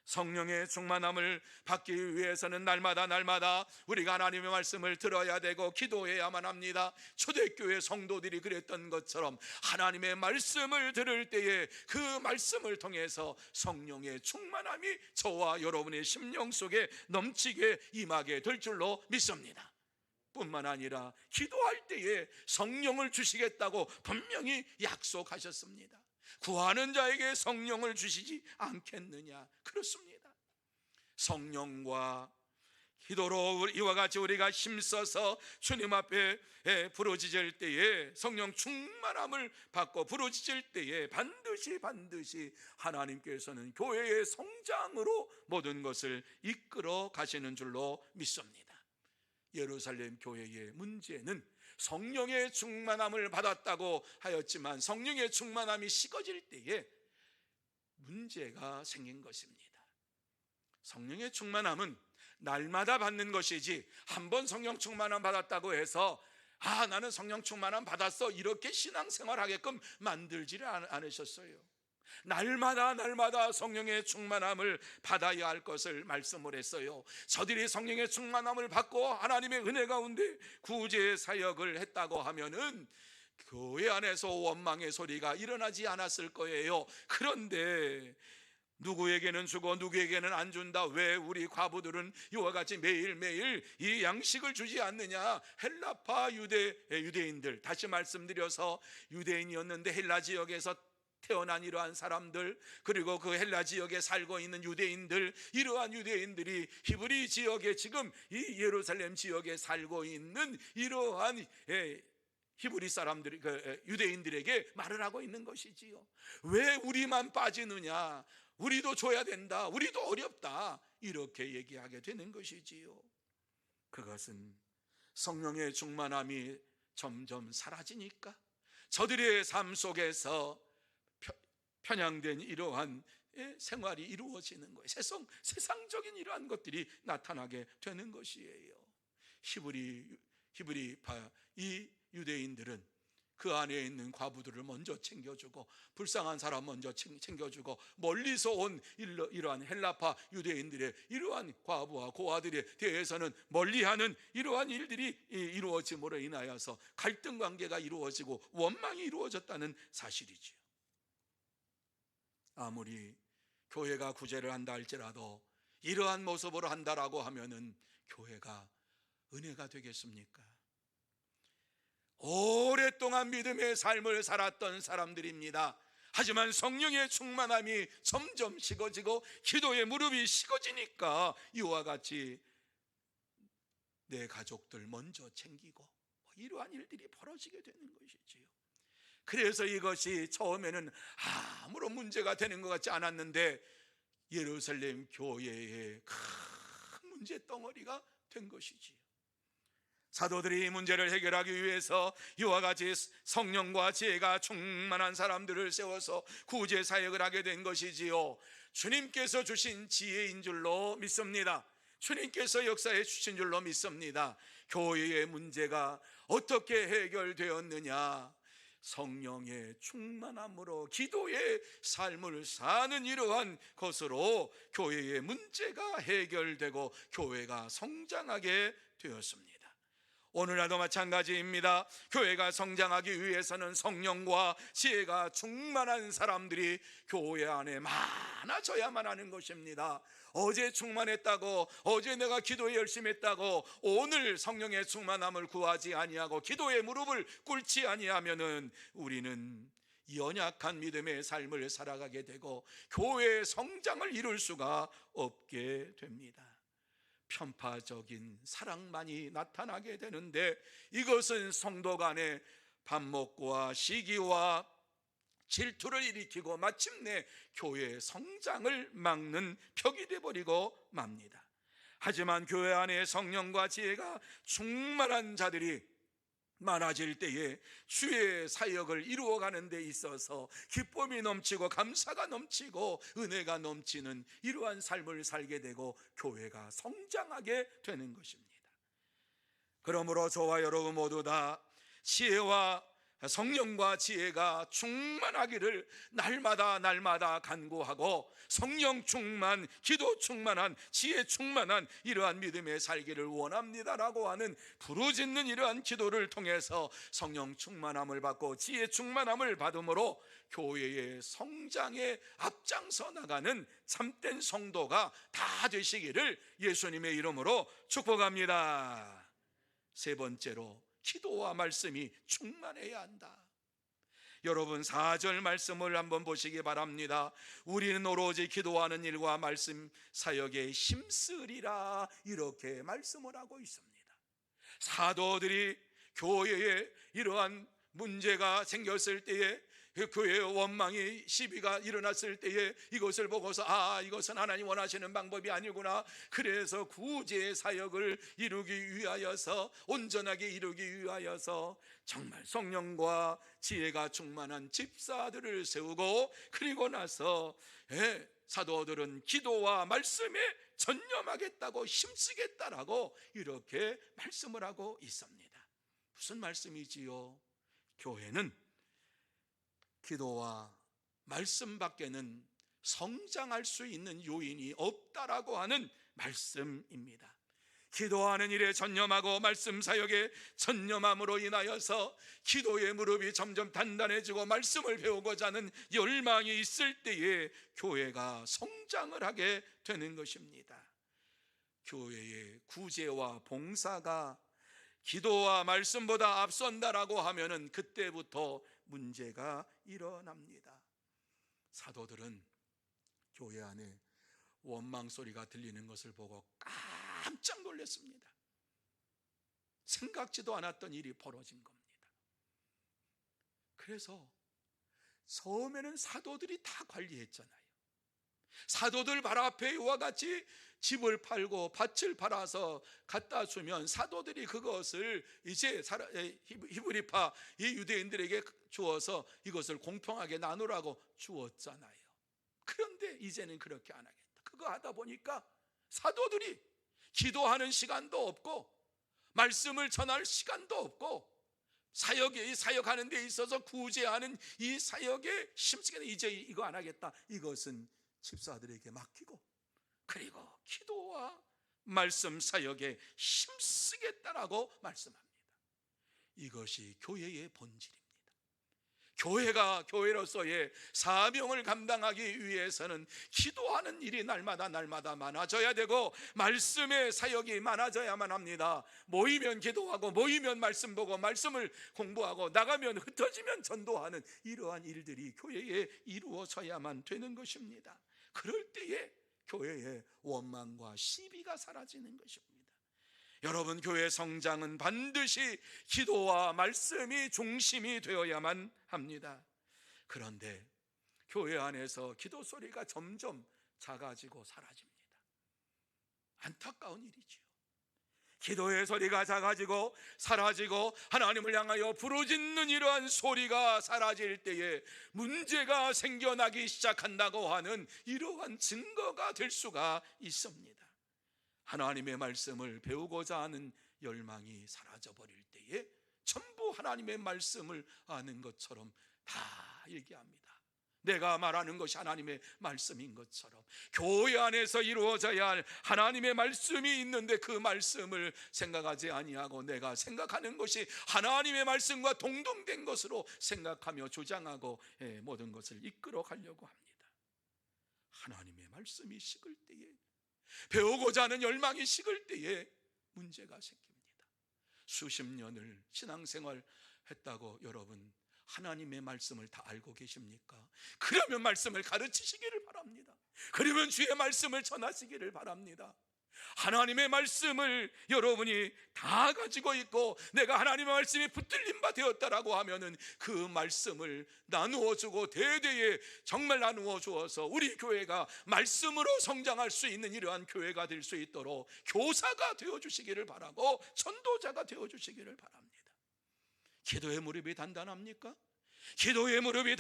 성령의 충만함을 받기 위해서는 날마다 우리가 하나님의 말씀을 들어야 되고 기도해야만 합니다. 초대교회 성도들이 그랬던 것처럼 하나님의 말씀을 들을 때에 그 말씀을 통해서 성령의 충만함이 저와 여러분의 심령 속에 넘치게 임하게 될 줄로 믿습니다. 뿐만 아니라 기도할 때에 성령을 주시겠다고 분명히 약속하셨습니다. 구하는 자에게 성령을 주시지 않겠느냐, 그렇습니다. 성령과 기도로 이와 같이 우리가 힘써서 주님 앞에 부르짖을 때에, 성령 충만함을 받고 부르짖을 때에 반드시 하나님께서는 교회의 성장으로 모든 것을 이끌어 가시는 줄로 믿습니다. 예루살렘 교회의 문제는 성령의 충만함을 받았다고 하였지만 성령의 충만함이 식어질 때에 문제가 생긴 것입니다. 성령의 충만함은 날마다 받는 것이지 한번 성령 충만함 받았다고 해서 나는 성령 충만함 받았어, 이렇게 신앙생활 하게끔 만들지를 않으셨어요. 날마다 성령의 충만함을 받아야 할 것을 말씀을 했어요. 저들이 성령의 충만함을 받고 하나님의 은혜 가운데 구제 사역을 했다고 하면은 교회 안에서 원망의 소리가 일어나지 않았을 거예요. 그런데 누구에게는 주고 누구에게는 안 준다, 왜 우리 과부들은 이와 같이 매일매일 이 양식을 주지 않느냐. 헬라파 유대인들, 다시 말씀드려서 유대인이었는데 헬라 지역에서 태어난 이러한 사람들, 그리고 그 헬라 지역에 살고 있는 유대인들, 이러한 유대인들이 히브리 지역에, 지금 이 예루살렘 지역에 살고 있는 이러한 히브리 사람들이, 유대인들에게 말을 하고 있는 것이지요. 왜 우리만 빠지느냐, 우리도 줘야 된다, 우리도 어렵다, 이렇게 얘기하게 되는 것이지요. 그것은 성령의 충만함이 점점 사라지니까 저들의 삶 속에서 편향된 이러한 생활이 이루어지는 거예요. 세상적인 이러한 것들이 나타나게 되는 것이에요. 히브리파 이 유대인들은 그 안에 있는 과부들을 먼저 챙겨주고 불쌍한 사람 먼저 챙겨주고 멀리서 온 이러한 헬라파 유대인들의 이러한 과부와 고아들에 대해서는 멀리하는 이러한 일들이 이루어짐으로 인하여서 갈등 관계가 이루어지고 원망이 이루어졌다는 사실이지요. 아무리 교회가 구제를 한다 할지라도 이러한 모습으로 한다라고 하면은 교회가 은혜가 되겠습니까? 오랫동안 믿음의 삶을 살았던 사람들입니다. 하지만 성령의 충만함이 점점 식어지고 기도의 무릎이 식어지니까 이와 같이 내 가족들 먼저 챙기고 이러한 일들이 벌어지게 되는 것이지요. 그래서 이것이 처음에는 아무런 문제가 되는 것 같지 않았는데 예루살렘 교회의 큰 문제 덩어리가 된 것이지요. 사도들이 이 문제를 해결하기 위해서 이와 같이 성령과 지혜가 충만한 사람들을 세워서 구제 사역을 하게 된 것이지요. 주님께서 주신 지혜인 줄로 믿습니다. 주님께서 역사해 주신 줄로 믿습니다. 교회의 문제가 어떻게 해결되었느냐? 성령의 충만함으로 기도의 삶을 사는 이러한 것으로 교회의 문제가 해결되고 교회가 성장하게 되었습니다. 오늘날도 마찬가지입니다. 교회가 성장하기 위해서는 성령과 지혜가 충만한 사람들이 교회 안에 많아져야만 하는 것입니다. 어제 충만했다고, 어제 내가 기도에 열심히 했다고 오늘 성령의 충만함을 구하지 아니하고 기도의 무릎을 꿇지 아니하면은 우리는 연약한 믿음의 삶을 살아가게 되고 교회의 성장을 이룰 수가 없게 됩니다. 편파적인 사랑만이 나타나게 되는데 이것은 성도 간의 반목과 시기와 질투를 일으키고 마침내 교회의 성장을 막는 벽이 되어버리고 맙니다. 하지만 교회 안에 성령과 지혜가 충만한 자들이 많아질 때에 주의 사역을 이루어가는 데 있어서 기쁨이 넘치고 감사가 넘치고 은혜가 넘치는 이러한 삶을 살게 되고 교회가 성장하게 되는 것입니다. 그러므로 저와 여러분 모두 다 지혜와 성령과 지혜가 충만하기를 날마다 간구하고 성령 충만, 기도 충만한, 지혜 충만한 이러한 믿음의 살기를 원합니다라고 하는 부르짖는 이러한 기도를 통해서 성령 충만함을 받고 지혜 충만함을 받음으로 교회의 성장에 앞장서 나가는 참된 성도가 다 되시기를 예수님의 이름으로 축복합니다. 세 번째로 기도와 말씀이 충만해야 한다. 여러분 4절 말씀을 한번 보시기 바랍니다. 우리는 오로지 기도하는 일과 말씀 사역에 힘쓰리라 이렇게 말씀을 하고 있습니다. 사도들이 교회에 이러한 문제가 생겼을 때에 교회의 원망이 시비가 일어났을 때에 이것을 보고서 이것은 하나님 원하시는 방법이 아니구나. 그래서 구제 사역을 이루기 위하여서 온전하게 이루기 위하여서 정말 성령과 지혜가 충만한 집사들을 세우고 그리고 나서 사도들은 기도와 말씀에 전념하겠다고 힘쓰겠다라고 이렇게 말씀을 하고 있습니다. 무슨 말씀이지요? 교회는 기도와 말씀 밖에는 성장할 수 있는 요인이 없다라고 하는 말씀입니다. 기도하는 일에 전념하고 말씀 사역에 전념함으로 인하여서 기도의 무릎이 점점 단단해지고 말씀을 배우고자 하는 열망이 있을 때에 교회가 성장을 하게 되는 것입니다. 교회의 구제와 봉사가 기도와 말씀보다 앞선다라고 하면은 그때부터 문제가 일어납니다. 사도들은 교회 안에 원망 소리가 들리는 것을 보고 깜짝 놀랐습니다. 생각지도 않았던 일이 벌어진 겁니다. 그래서 처음에는 사도들이 다 관리했잖아요. 사도들 발 앞에 이와 같이 집을 팔고 밭을 팔아서 갖다 주면 사도들이 그것을 이제 히브리파 이 유대인들에게 주어서 이것을 공평하게 나누라고 주었잖아요. 그런데 이제는 그렇게 안 하겠다. 그거 하다 보니까 사도들이 기도하는 시간도 없고 말씀을 전할 시간도 없고 사역하는 데 있어서 구제하는 이 사역에 힘쓰게 이제 이거 안 하겠다. 이것은 집사들에게 맡기고 그리고 기도와 말씀 사역에 힘쓰겠다라고 말씀합니다. 이것이 교회의 본질입니다. 교회가 교회로서의 사명을 감당하기 위해서는 기도하는 일이 날마다 많아져야 되고 말씀의 사역이 많아져야만 합니다. 모이면 기도하고 모이면 말씀 보고 말씀을 공부하고 나가면 흩어지면 전도하는 이러한 일들이 교회에 이루어져야만 되는 것입니다. 그럴 때에 교회의 원망과 시비가 사라지는 것입니다. 여러분, 교회 성장은 반드시 기도와 말씀이 중심이 되어야만 합니다. 그런데 교회 안에서 기도 소리가 점점 작아지고 사라집니다. 안타까운 일이지요. 기도의 소리가 작아지고 사라지고 하나님을 향하여 부르짖는 이러한 소리가 사라질 때에 문제가 생겨나기 시작한다고 하는 이러한 증거가 될 수가 있습니다. 하나님의 말씀을 배우고자 하는 열망이 사라져버릴 때에 전부 하나님의 말씀을 아는 것처럼 다 얘기합니다. 내가 말하는 것이 하나님의 말씀인 것처럼 교회 안에서 이루어져야 할 하나님의 말씀이 있는데 그 말씀을 생각하지 아니하고 내가 생각하는 것이 하나님의 말씀과 동등된 것으로 생각하며 주장하고 모든 것을 이끌어 가려고 합니다. 하나님의 말씀이 식을 때에, 배우고자 하는 열망이 식을 때에 문제가 생깁니다. 수십 년을 신앙생활 했다고 여러분 하나님의 말씀을 다 알고 계십니까? 그러면 말씀을 가르치시기를 바랍니다. 그러면 주의 말씀을 전하시기를 바랍니다. 하나님의 말씀을 여러분이 다 가지고 있고 내가 하나님의 말씀이 붙들린 바 되었다라고 하면은 그 말씀을 나누어 주고 대대에 정말 나누어 주어서 우리 교회가 말씀으로 성장할 수 있는 이러한 교회가 될 수 있도록 교사가 되어 주시기를 바라고 전도자가 되어 주시기를 바랍니다. 기도의 무릎이 단단합니까? 기도의 무릎이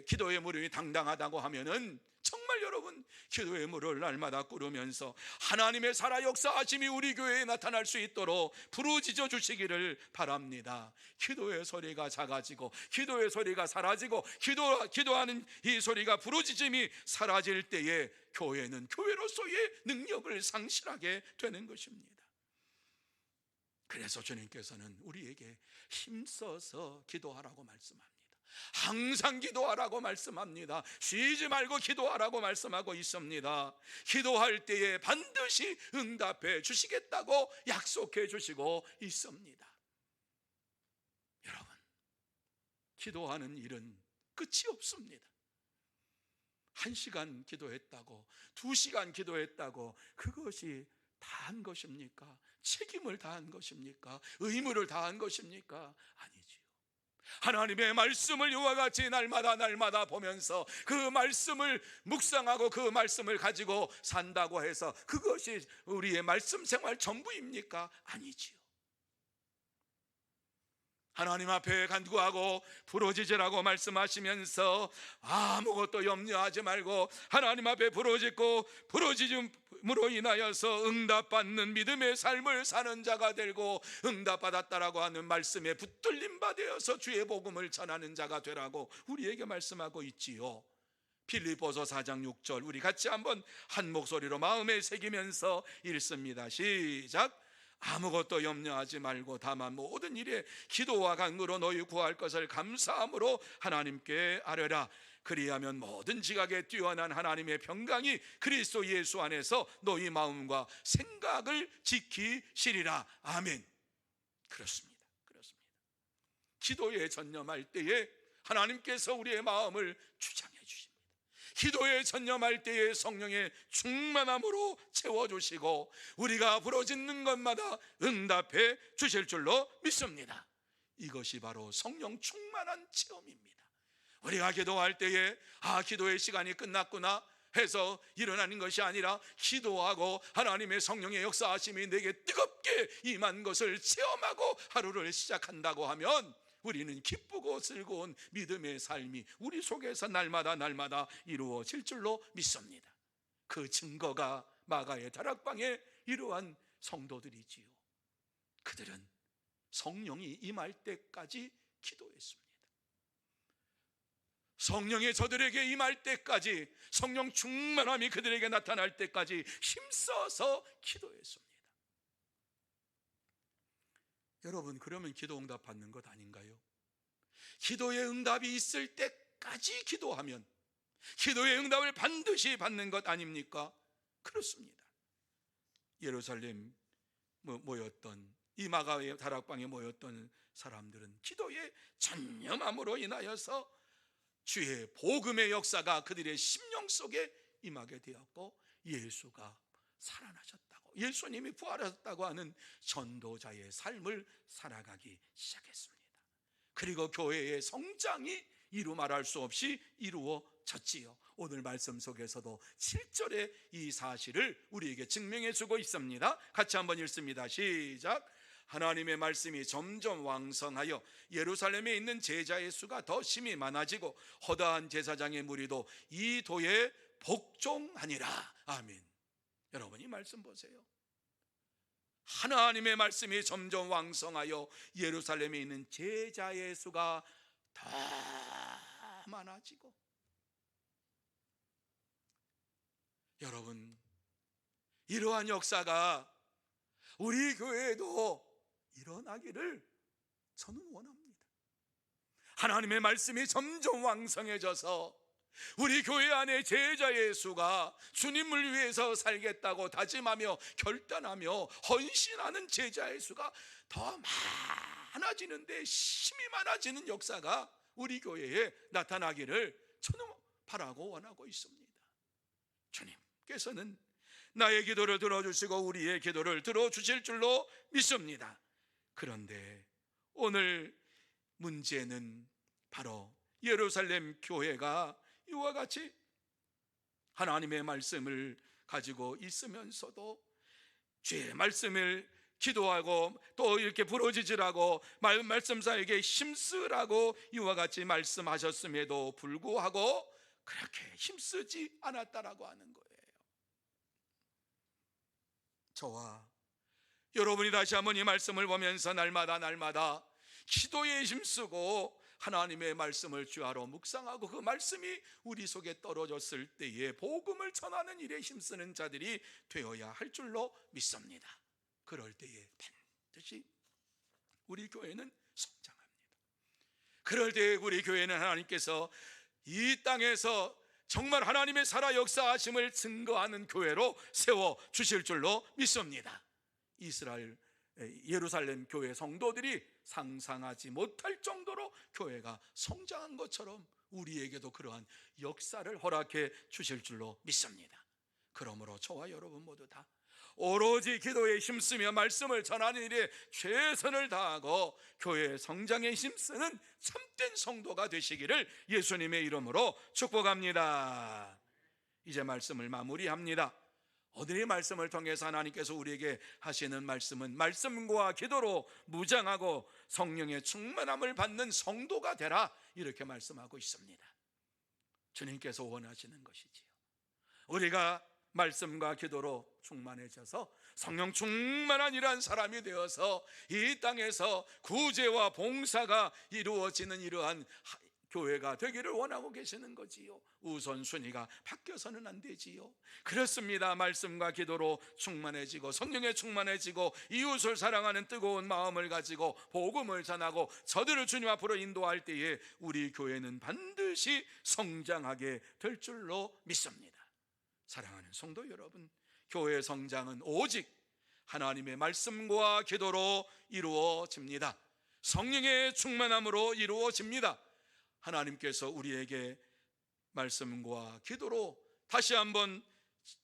기도의 무릎이 당당하다고 하면은 정말 여러분 기도의 무릎을 날마다 꿇으면서 하나님의 살아 역사하심이 우리 교회에 나타날 수 있도록 부르짖어 주시기를 바랍니다. 기도의 소리가 작아지고 기도의 소리가 사라지고 기도하는 이 소리가 부르짖음이 사라질 때에 교회는 교회로서의 능력을 상실하게 되는 것입니다. 그래서 주님께서는 우리에게 힘써서 기도하라고 말씀합니다. 항상 기도하라고 말씀합니다. 쉬지 말고 기도하라고 말씀하고 있습니다. 기도할 때에 반드시 응답해 주시겠다고 약속해 주시고 있습니다. 여러분, 기도하는 일은 끝이 없습니다. 1시간 기도했다고 2시간 기도했다고 그것이 다한 것입니까? 책임을 다한 것입니까? 의무를 다한 것입니까? 아니지요. 하나님의 말씀을 이와 같이 날마다 보면서 그 말씀을 묵상하고 그 말씀을 가지고 산다고 해서 그것이 우리의 말씀 생활 전부입니까? 아니지요. 하나님 앞에 간구하고 부르짖으라고 말씀하시면서 아무것도 염려하지 말고 하나님 앞에 부르짖고 부르짖음으로 인하여서 응답받는 믿음의 삶을 사는 자가 되고 응답받았다라고 하는 말씀에 붙들림 바 되어서 주의 복음을 전하는 자가 되라고 우리에게 말씀하고 있지요. 빌립보서 4장 6절 우리 같이 한번 한 목소리로 마음에 새기면서 읽습니다. 시작. 아무것도 염려하지 말고 다만 모든 일에 기도와 간구로 너희 구할 것을 감사함으로 하나님께 아뢰라. 그리하면 모든 지각에 뛰어난 하나님의 평강이 그리스도 예수 안에서 너희 마음과 생각을 지키시리라. 아멘. 그렇습니다. 기도에 전념할 때에 하나님께서 우리의 마음을 주장해 주십니다. 기도에 전념할 때에 성령의 충만함으로 채워주시고 우리가 부르짖는 것마다 응답해 주실 줄로 믿습니다. 이것이 바로 성령 충만한 체험입니다. 우리가 기도할 때에 기도의 시간이 끝났구나 해서 일어나는 것이 아니라 기도하고 하나님의 성령의 역사하심이 내게 뜨겁게 임한 것을 체험하고 하루를 시작한다고 하면 우리는 기쁘고 즐거운 믿음의 삶이 우리 속에서 날마다 이루어질 줄로 믿습니다. 그 증거가 마가의 다락방에 이러한 성도들이지요. 그들은 성령이 임할 때까지 기도했습니다. 성령이 저들에게 임할 때까지, 성령 충만함이 그들에게 나타날 때까지 힘써서 기도했습니다. 여러분, 그러면 기도 응답 받는 것 아닌가요? 기도의 응답이 있을 때까지 기도하면 기도의 응답을 반드시 받는 것 아닙니까? 그렇습니다. 예루살렘 모였던 이 마가의 다락방에 모였던 사람들은 기도의 전념함으로 인하여서 주의 복음의 역사가 그들의 심령 속에 임하게 되었고 예수가 살아나셨다고, 예수님이 부활하셨다고 하는 전도자의 삶을 살아가기 시작했습니다. 그리고 교회의 성장이 이루 말할 수 없이 이루어졌지요. 오늘 말씀 속에서도 7절에 이 사실을 우리에게 증명해 주고 있습니다. 같이 한번 읽습니다. 시작. 하나님의 말씀이 점점 왕성하여 예루살렘에 있는 제자의 수가 더 심히 많아지고 허다한 제사장의 무리도 이 도에 복종하니라. 아멘. 여러분, 이 말씀 보세요. 하나님의 말씀이 점점 왕성하여 예루살렘에 있는 제자의 수가 더 많아지고, 여러분, 이러한 역사가 우리 교회에도 일어나기를 저는 원합니다. 하나님의 말씀이 점점 왕성해져서 우리 교회 안에 제자의 수가 주님을 위해서 살겠다고 다짐하며 결단하며 헌신하는 제자의 수가 더 많아지는데, 힘이 많아지는 역사가 우리 교회에 나타나기를 저는 바라고 원하고 있습니다. 주님께서는 나의 기도를 들어주시고 우리의 기도를 들어주실 줄로 믿습니다. 그런데 오늘 문제는 바로 예루살렘 교회가 이와 같이 하나님의 말씀을 가지고 있으면서도 주의 말씀을 기도하고 또 이렇게 부르짖으라고 말씀사에게 힘쓰라고 이와 같이 말씀하셨음에도 불구하고 그렇게 힘쓰지 않았다라고 하는 거예요. 저와 여러분이 다시 한번 이 말씀을 보면서 날마다 기도에 힘쓰고 하나님의 말씀을 주하로 묵상하고 그 말씀이 우리 속에 떨어졌을 때에 복음을 전하는 일에 힘쓰는 자들이 되어야 할 줄로 믿습니다. 그럴 때에 반드시 우리 교회는 성장합니다. 그럴 때에 우리 교회는 하나님께서 이 땅에서 정말 하나님의 살아 역사하심을 증거하는 교회로 세워 주실 줄로 믿습니다. 예루살렘 교회 성도들이 상상하지 못할 정도로 교회가 성장한 것처럼 우리에게도 그러한 역사를 허락해 주실 줄로 믿습니다. 그러므로 저와 여러분 모두 다 오로지 기도에 힘쓰며 말씀을 전하는 일에 최선을 다하고 교회의 성장에 힘쓰는 참된 성도가 되시기를 예수님의 이름으로 축복합니다. 이제 말씀을 마무리합니다. 오늘의 말씀을 통해서 하나님께서 우리에게 하시는 말씀은 말씀과 기도로 무장하고 성령의 충만함을 받는 성도가 되라, 이렇게 말씀하고 있습니다. 주님께서 원하시는 것이지요. 우리가 말씀과 기도로 충만해져서 성령 충만한 이러한 사람이 되어서 이 땅에서 구제와 봉사가 이루어지는 이러한 교회가 되기를 원하고 계시는 거지요. 우선순위가 바뀌어서는 안 되지요. 그렇습니다. 말씀과 기도로 충만해지고 성령에 충만해지고 이웃을 사랑하는 뜨거운 마음을 가지고 복음을 전하고 저들을 주님 앞으로 인도할 때에 우리 교회는 반드시 성장하게 될 줄로 믿습니다. 사랑하는 성도 여러분, 교회의 성장은 오직 하나님의 말씀과 기도로 이루어집니다. 성령의 충만함으로 이루어집니다. 하나님께서 우리에게 말씀과 기도로 다시 한번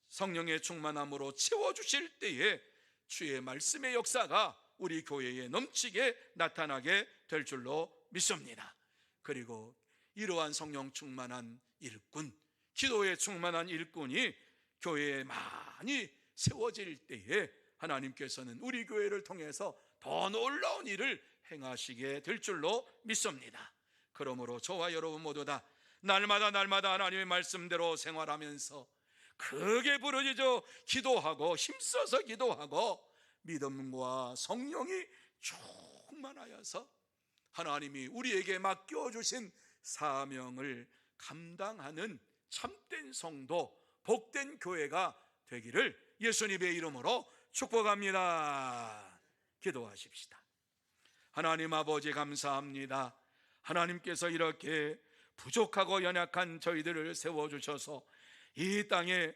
성령의 충만함으로 채워주실 때에 주의 말씀의 역사가 우리 교회에 넘치게 나타나게 될 줄로 믿습니다. 그리고 이러한 성령 충만한 일꾼, 기도에 충만한 일꾼이 교회에 많이 세워질 때에 하나님께서는 우리 교회를 통해서 더 놀라운 일을 행하시게 될 줄로 믿습니다. 그러므로 저와 여러분 모두 다 날마다 하나님의 말씀대로 생활하면서 크게 부르짖어 기도하고 힘써서 기도하고 믿음과 성령이 충만하여서 하나님이 우리에게 맡겨주신 사명을 감당하는 참된 성도, 복된 교회가 되기를 예수님의 이름으로 축복합니다. 기도하십시다. 하나님 아버지 감사합니다. 하나님께서 이렇게 부족하고 연약한 저희들을 세워주셔서 이 땅에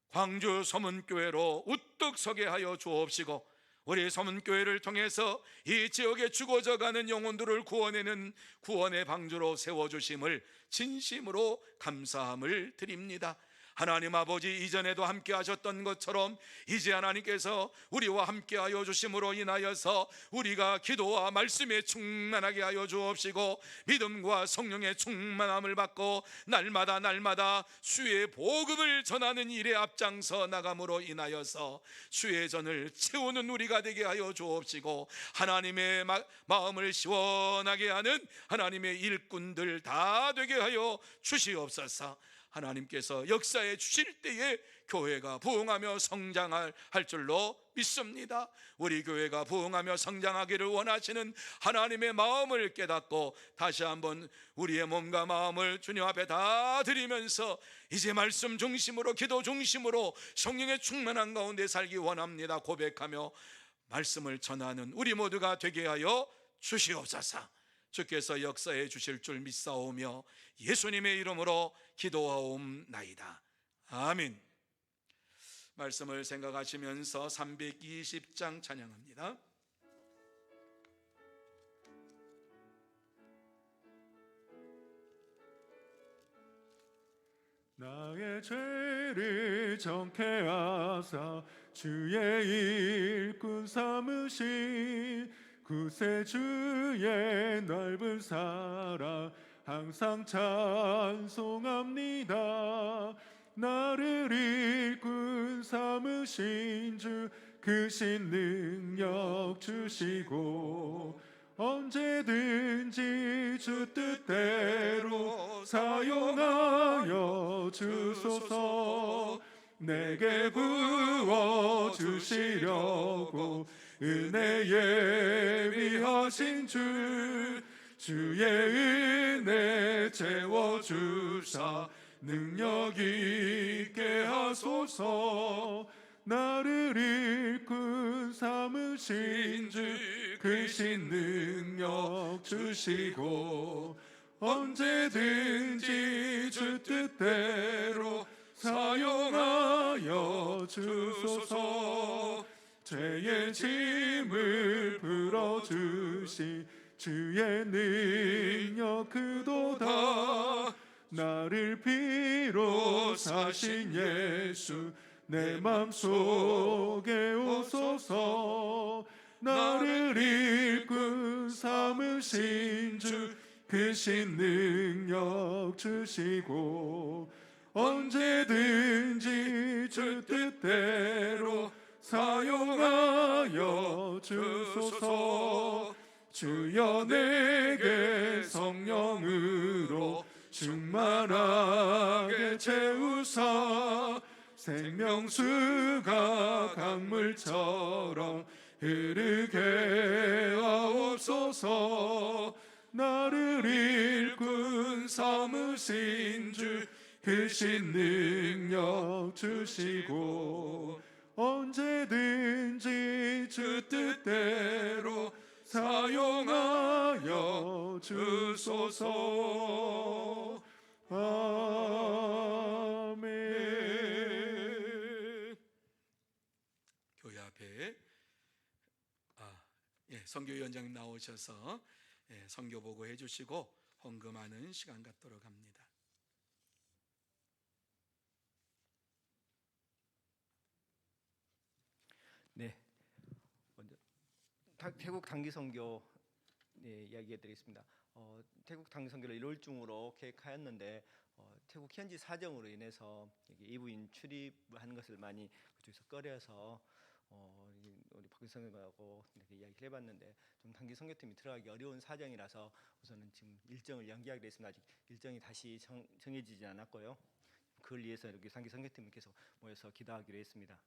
광주 서문교회로 우뚝 서게 하여 주옵시고 우리 서문교회를 통해서 이 지역에 죽어져가는 영혼들을 구원하는 구원의 방주로 세워주심을 진심으로 감사함을 드립니다. 하나님 아버지, 이전에도 함께 하셨던 것처럼 이제 하나님께서 우리와 함께 하여 주심으로 인하여서 우리가 기도와 말씀에 충만하게 하여 주옵시고 믿음과 성령의 충만함을 받고 날마다 주의 복음을 전하는 일에 앞장서 나감으로 인하여서 주의 전을 채우는 우리가 되게 하여 주옵시고 하나님의 마음을 시원하게 하는 하나님의 일꾼들 다 되게 하여 주시옵소서. 하나님께서 역사해 주실 때에 교회가 부흥하며 성장할 줄로 믿습니다. 우리 교회가 부흥하며 성장하기를 원하시는 하나님의 마음을 깨닫고 다시 한번 우리의 몸과 마음을 주님 앞에 다 드리면서 이제 말씀 중심으로, 기도 중심으로 성령의 충만한 가운데 살기 원합니다 고백하며 말씀을 전하는 우리 모두가 되게 하여 주시옵소서. 주께서 역사해 주실 줄 믿사오며 예수님의 이름으로 기도하옵나이다. 아멘. 말씀을 생각하시면서 320장 찬양합니다. 나의 죄를 정케 하사 주의 일꾼 삼으신 구세주의 넓은 사랑 항상 찬송합니다. 나를 일꾼 삼으신 주 크신 능력 주시고 언제든지 주 뜻대로 사용하여 주소서. 내게 부어 주시려고 은혜에 위하신 주의 은혜 채워주사 능력 있게 하소서. 나를 일꾼 삼으신 주 크신 능력 주시고 언제든지 주 뜻대로 사용하여 주소서. 죄의 짐을 풀어주시 주의 능력 크도다. 나를 피로 사신 예수 내 맘속에 오소서. 나를 일꾼 삼으신 주 크신 능력 주시고 언제든지 주 뜻대로 사용하여 주소서. 주여 내게 성령으로 충만하게 채우사 생명수가 강물처럼 흐르게 하옵소서. 나를 일꾼 삼으신 주 크신 능력 주시고 언제든지 주 뜻대로 사용하여 주소서. 아멘. 교회 앞에 선교위원장님 나오셔서 선교 보고해 주시고 헌금하는 시간 갖도록 합니다. 네, 먼저 태국 단기 선교 이야기해 드리겠습니다. 태국 당기 선교를 1월 중으로 계획하였는데 태국 현지 사정으로 인해서 이게 이부인 출입하는 것을 많이 그쪽에서 꺼려서 우리 박근성하고 이렇게 이야기를 해봤는데 좀 단기 선교팀이 들어가기 어려운 사정이라서 우선은 지금 일정을 연기하기로 했습니다. 아직 일정이 다시 정해지지 않았고요. 그걸 위해서 이렇게 단기 선교팀을 계속 모여서 기도하기로 했습니다.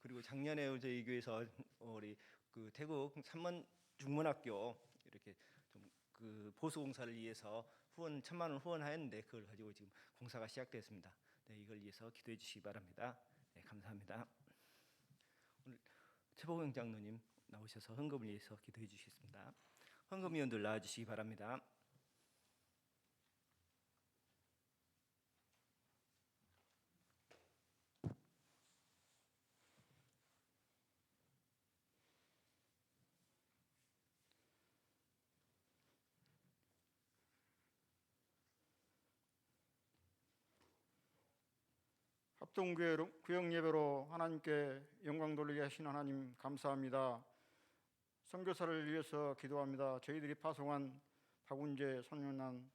그리고 작년에 저희 교회에서 우리 그 태국 삼만 중문학교 이렇게 좀 그 보수 공사를 위해서 후원 1,000만 원 후원하였는데 그걸 가지고 지금 공사가 시작되었습니다. 네, 이걸 위해서 기도해 주시기 바랍니다. 네, 감사합니다. 오늘 최보경 장로님 나오셔서 헌금을 위해서 기도해 주시겠습니다. 헌금위원들 나와 주시기 바랍니다. 합동교회 구역 예배로 하나님께 영광 돌리게 하신 하나님 감사합니다. 선교사를 위해서 기도합니다. 저희들이 파송한 박운재, 손윤환,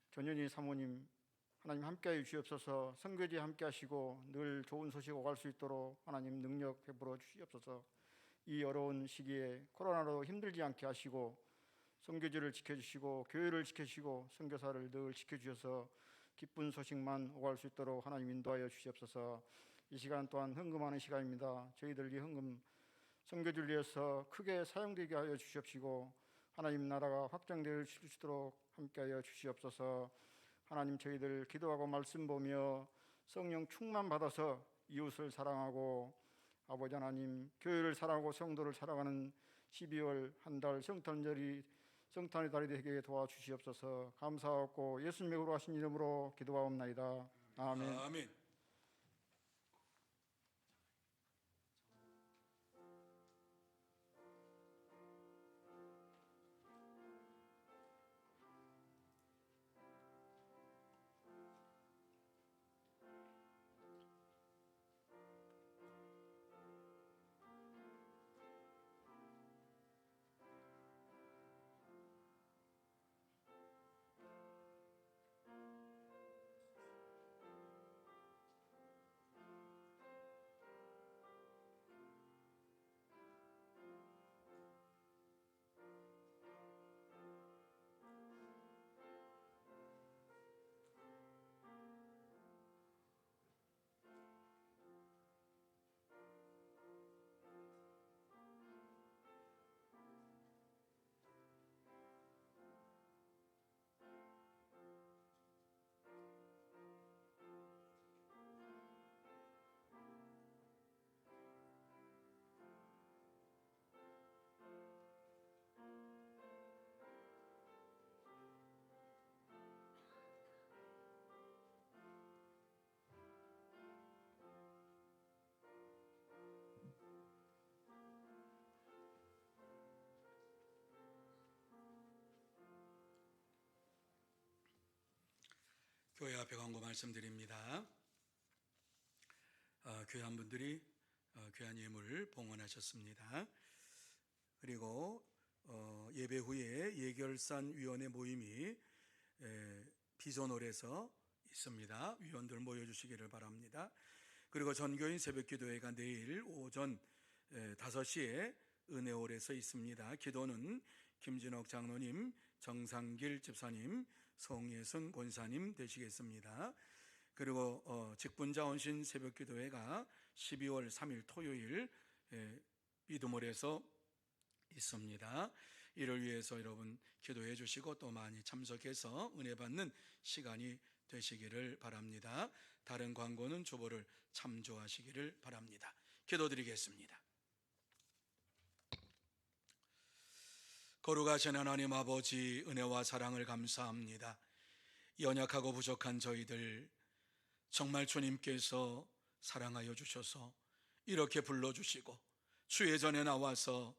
전현희 사모님 하나님 함께하여 주시옵소서. 선교지에 함께하시고 늘 좋은 소식 오갈 수 있도록 하나님 능력 베풀어 주시옵소서. 이 어려운 시기에 코로나로 힘들지 않게 하시고 선교지를 지켜주시고 교회를 지켜주시고 선교사를 늘 지켜주셔서 기쁜 소식만 오갈 수 있도록 하나님 인도하여 주시옵소서. 이 시간 또한 헌금하는 시간입니다. 저희들 이 헌금 선교지를 위해서 크게 사용되게 하여 주시옵시고 하나님 나라가 확장되어 수 있도록 함께하여 주시옵소서. 하나님 저희들 기도하고 말씀 보며 성령 충만 받아서 이웃을 사랑하고 아버지 하나님 교회를 사랑하고 성도를 사랑하는 12월 한 달 성탄의 달이 되게 도와주시옵소서. 감사하고 예수님의 거룩하신 이름으로 기도하옵나이다. 아멘. 아멘. 교회 앞에 광고 말씀드립니다. 귀한 분들이 귀한 예물 봉헌하셨습니다. 그리고 예배 후에 예결산위원회 모임이 비전홀에서 있습니다. 위원들 모여주시기를 바랍니다. 그리고 전교인 새벽기도회가 내일 오전 5시에 은혜홀에서 있습니다. 기도는 김진옥 장로님, 정상길 집사님, 송예순 권사님 되시겠습니다. 그리고 직분자원신 새벽기도회가 12월 3일 토요일 비두몰에서 있습니다. 이를 위해서 여러분 기도해 주시고 또 많이 참석해서 은혜 받는 시간이 되시기를 바랍니다. 다른 광고는 주보를 참조하시기를 바랍니다. 기도드리겠습니다. 거룩하신 하나님 아버지, 은혜와 사랑을 감사합니다. 연약하고 부족한 저희들 정말 주님께서 사랑하여 주셔서 이렇게 불러주시고 주의 전에 나와서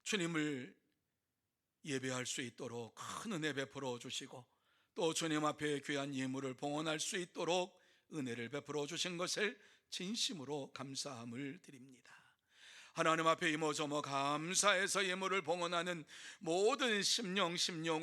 주님을 예배할 수 있도록 큰 은혜 베풀어 주시고 또 주님 앞에 귀한 예물을 봉헌할 수 있도록 은혜를 베풀어 주신 것을 진심으로 감사함을 드립니다. 하나님 앞에 이모저모 감사해서 예물을 봉헌하는 모든 심령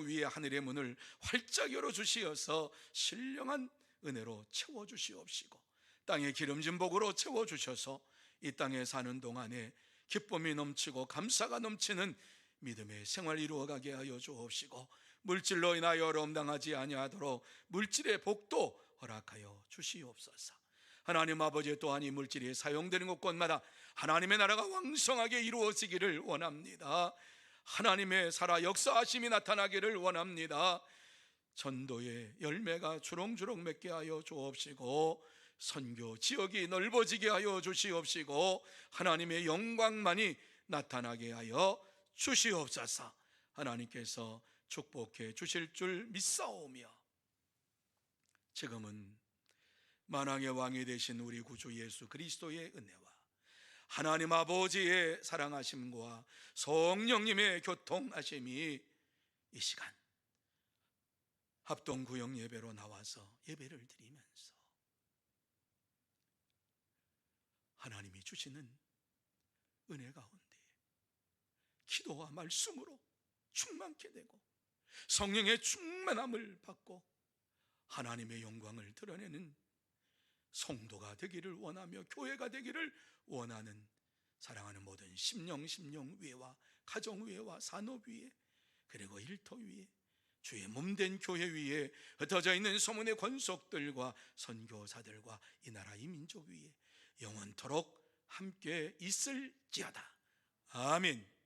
위에 하늘의 문을 활짝 열어주시어서 신령한 은혜로 채워주시옵시고, 땅에 기름진 복으로 채워주셔서 이 땅에 사는 동안에 기쁨이 넘치고 감사가 넘치는 믿음의 생활 이루어가게 하여 주옵시고, 물질로 인하여 어려움 당하지 아니하도록 물질의 복도 허락하여 주시옵소서. 하나님 아버지, 또한 이 물질이 사용되는 곳곳마다 하나님의 나라가 왕성하게 이루어지기를 원합니다. 하나님의 살아 역사하심이 나타나기를 원합니다. 전도의 열매가 주렁주렁 맺게 하여 주옵시고, 선교 지역이 넓어지게 하여 주시옵시고, 하나님의 영광만이 나타나게 하여 주시옵소서. 하나님께서 축복해 주실 줄 믿사오며, 지금은 만왕의 왕이 되신 우리 구주 예수 그리스도의 은혜와 하나님 아버지의 사랑하심과 성령님의 교통하심이 이 시간 합동 구역 예배로 나와서 예배를 드리면서 하나님이 주시는 은혜 가운데 기도와 말씀으로 충만케 되고 성령의 충만함을 받고 하나님의 영광을 드러내는 성도가 되기를 원하며 교회가 되기를 원하는 사랑하는 모든 심령 위에와 가정 위에와 산업 위에, 그리고 일터 위에, 주의 몸된 교회 위에 흩어져 있는 소문의 권속들과 선교사들과 이 나라 이 민족 위에 영원토록 함께 있을지어다. 아멘.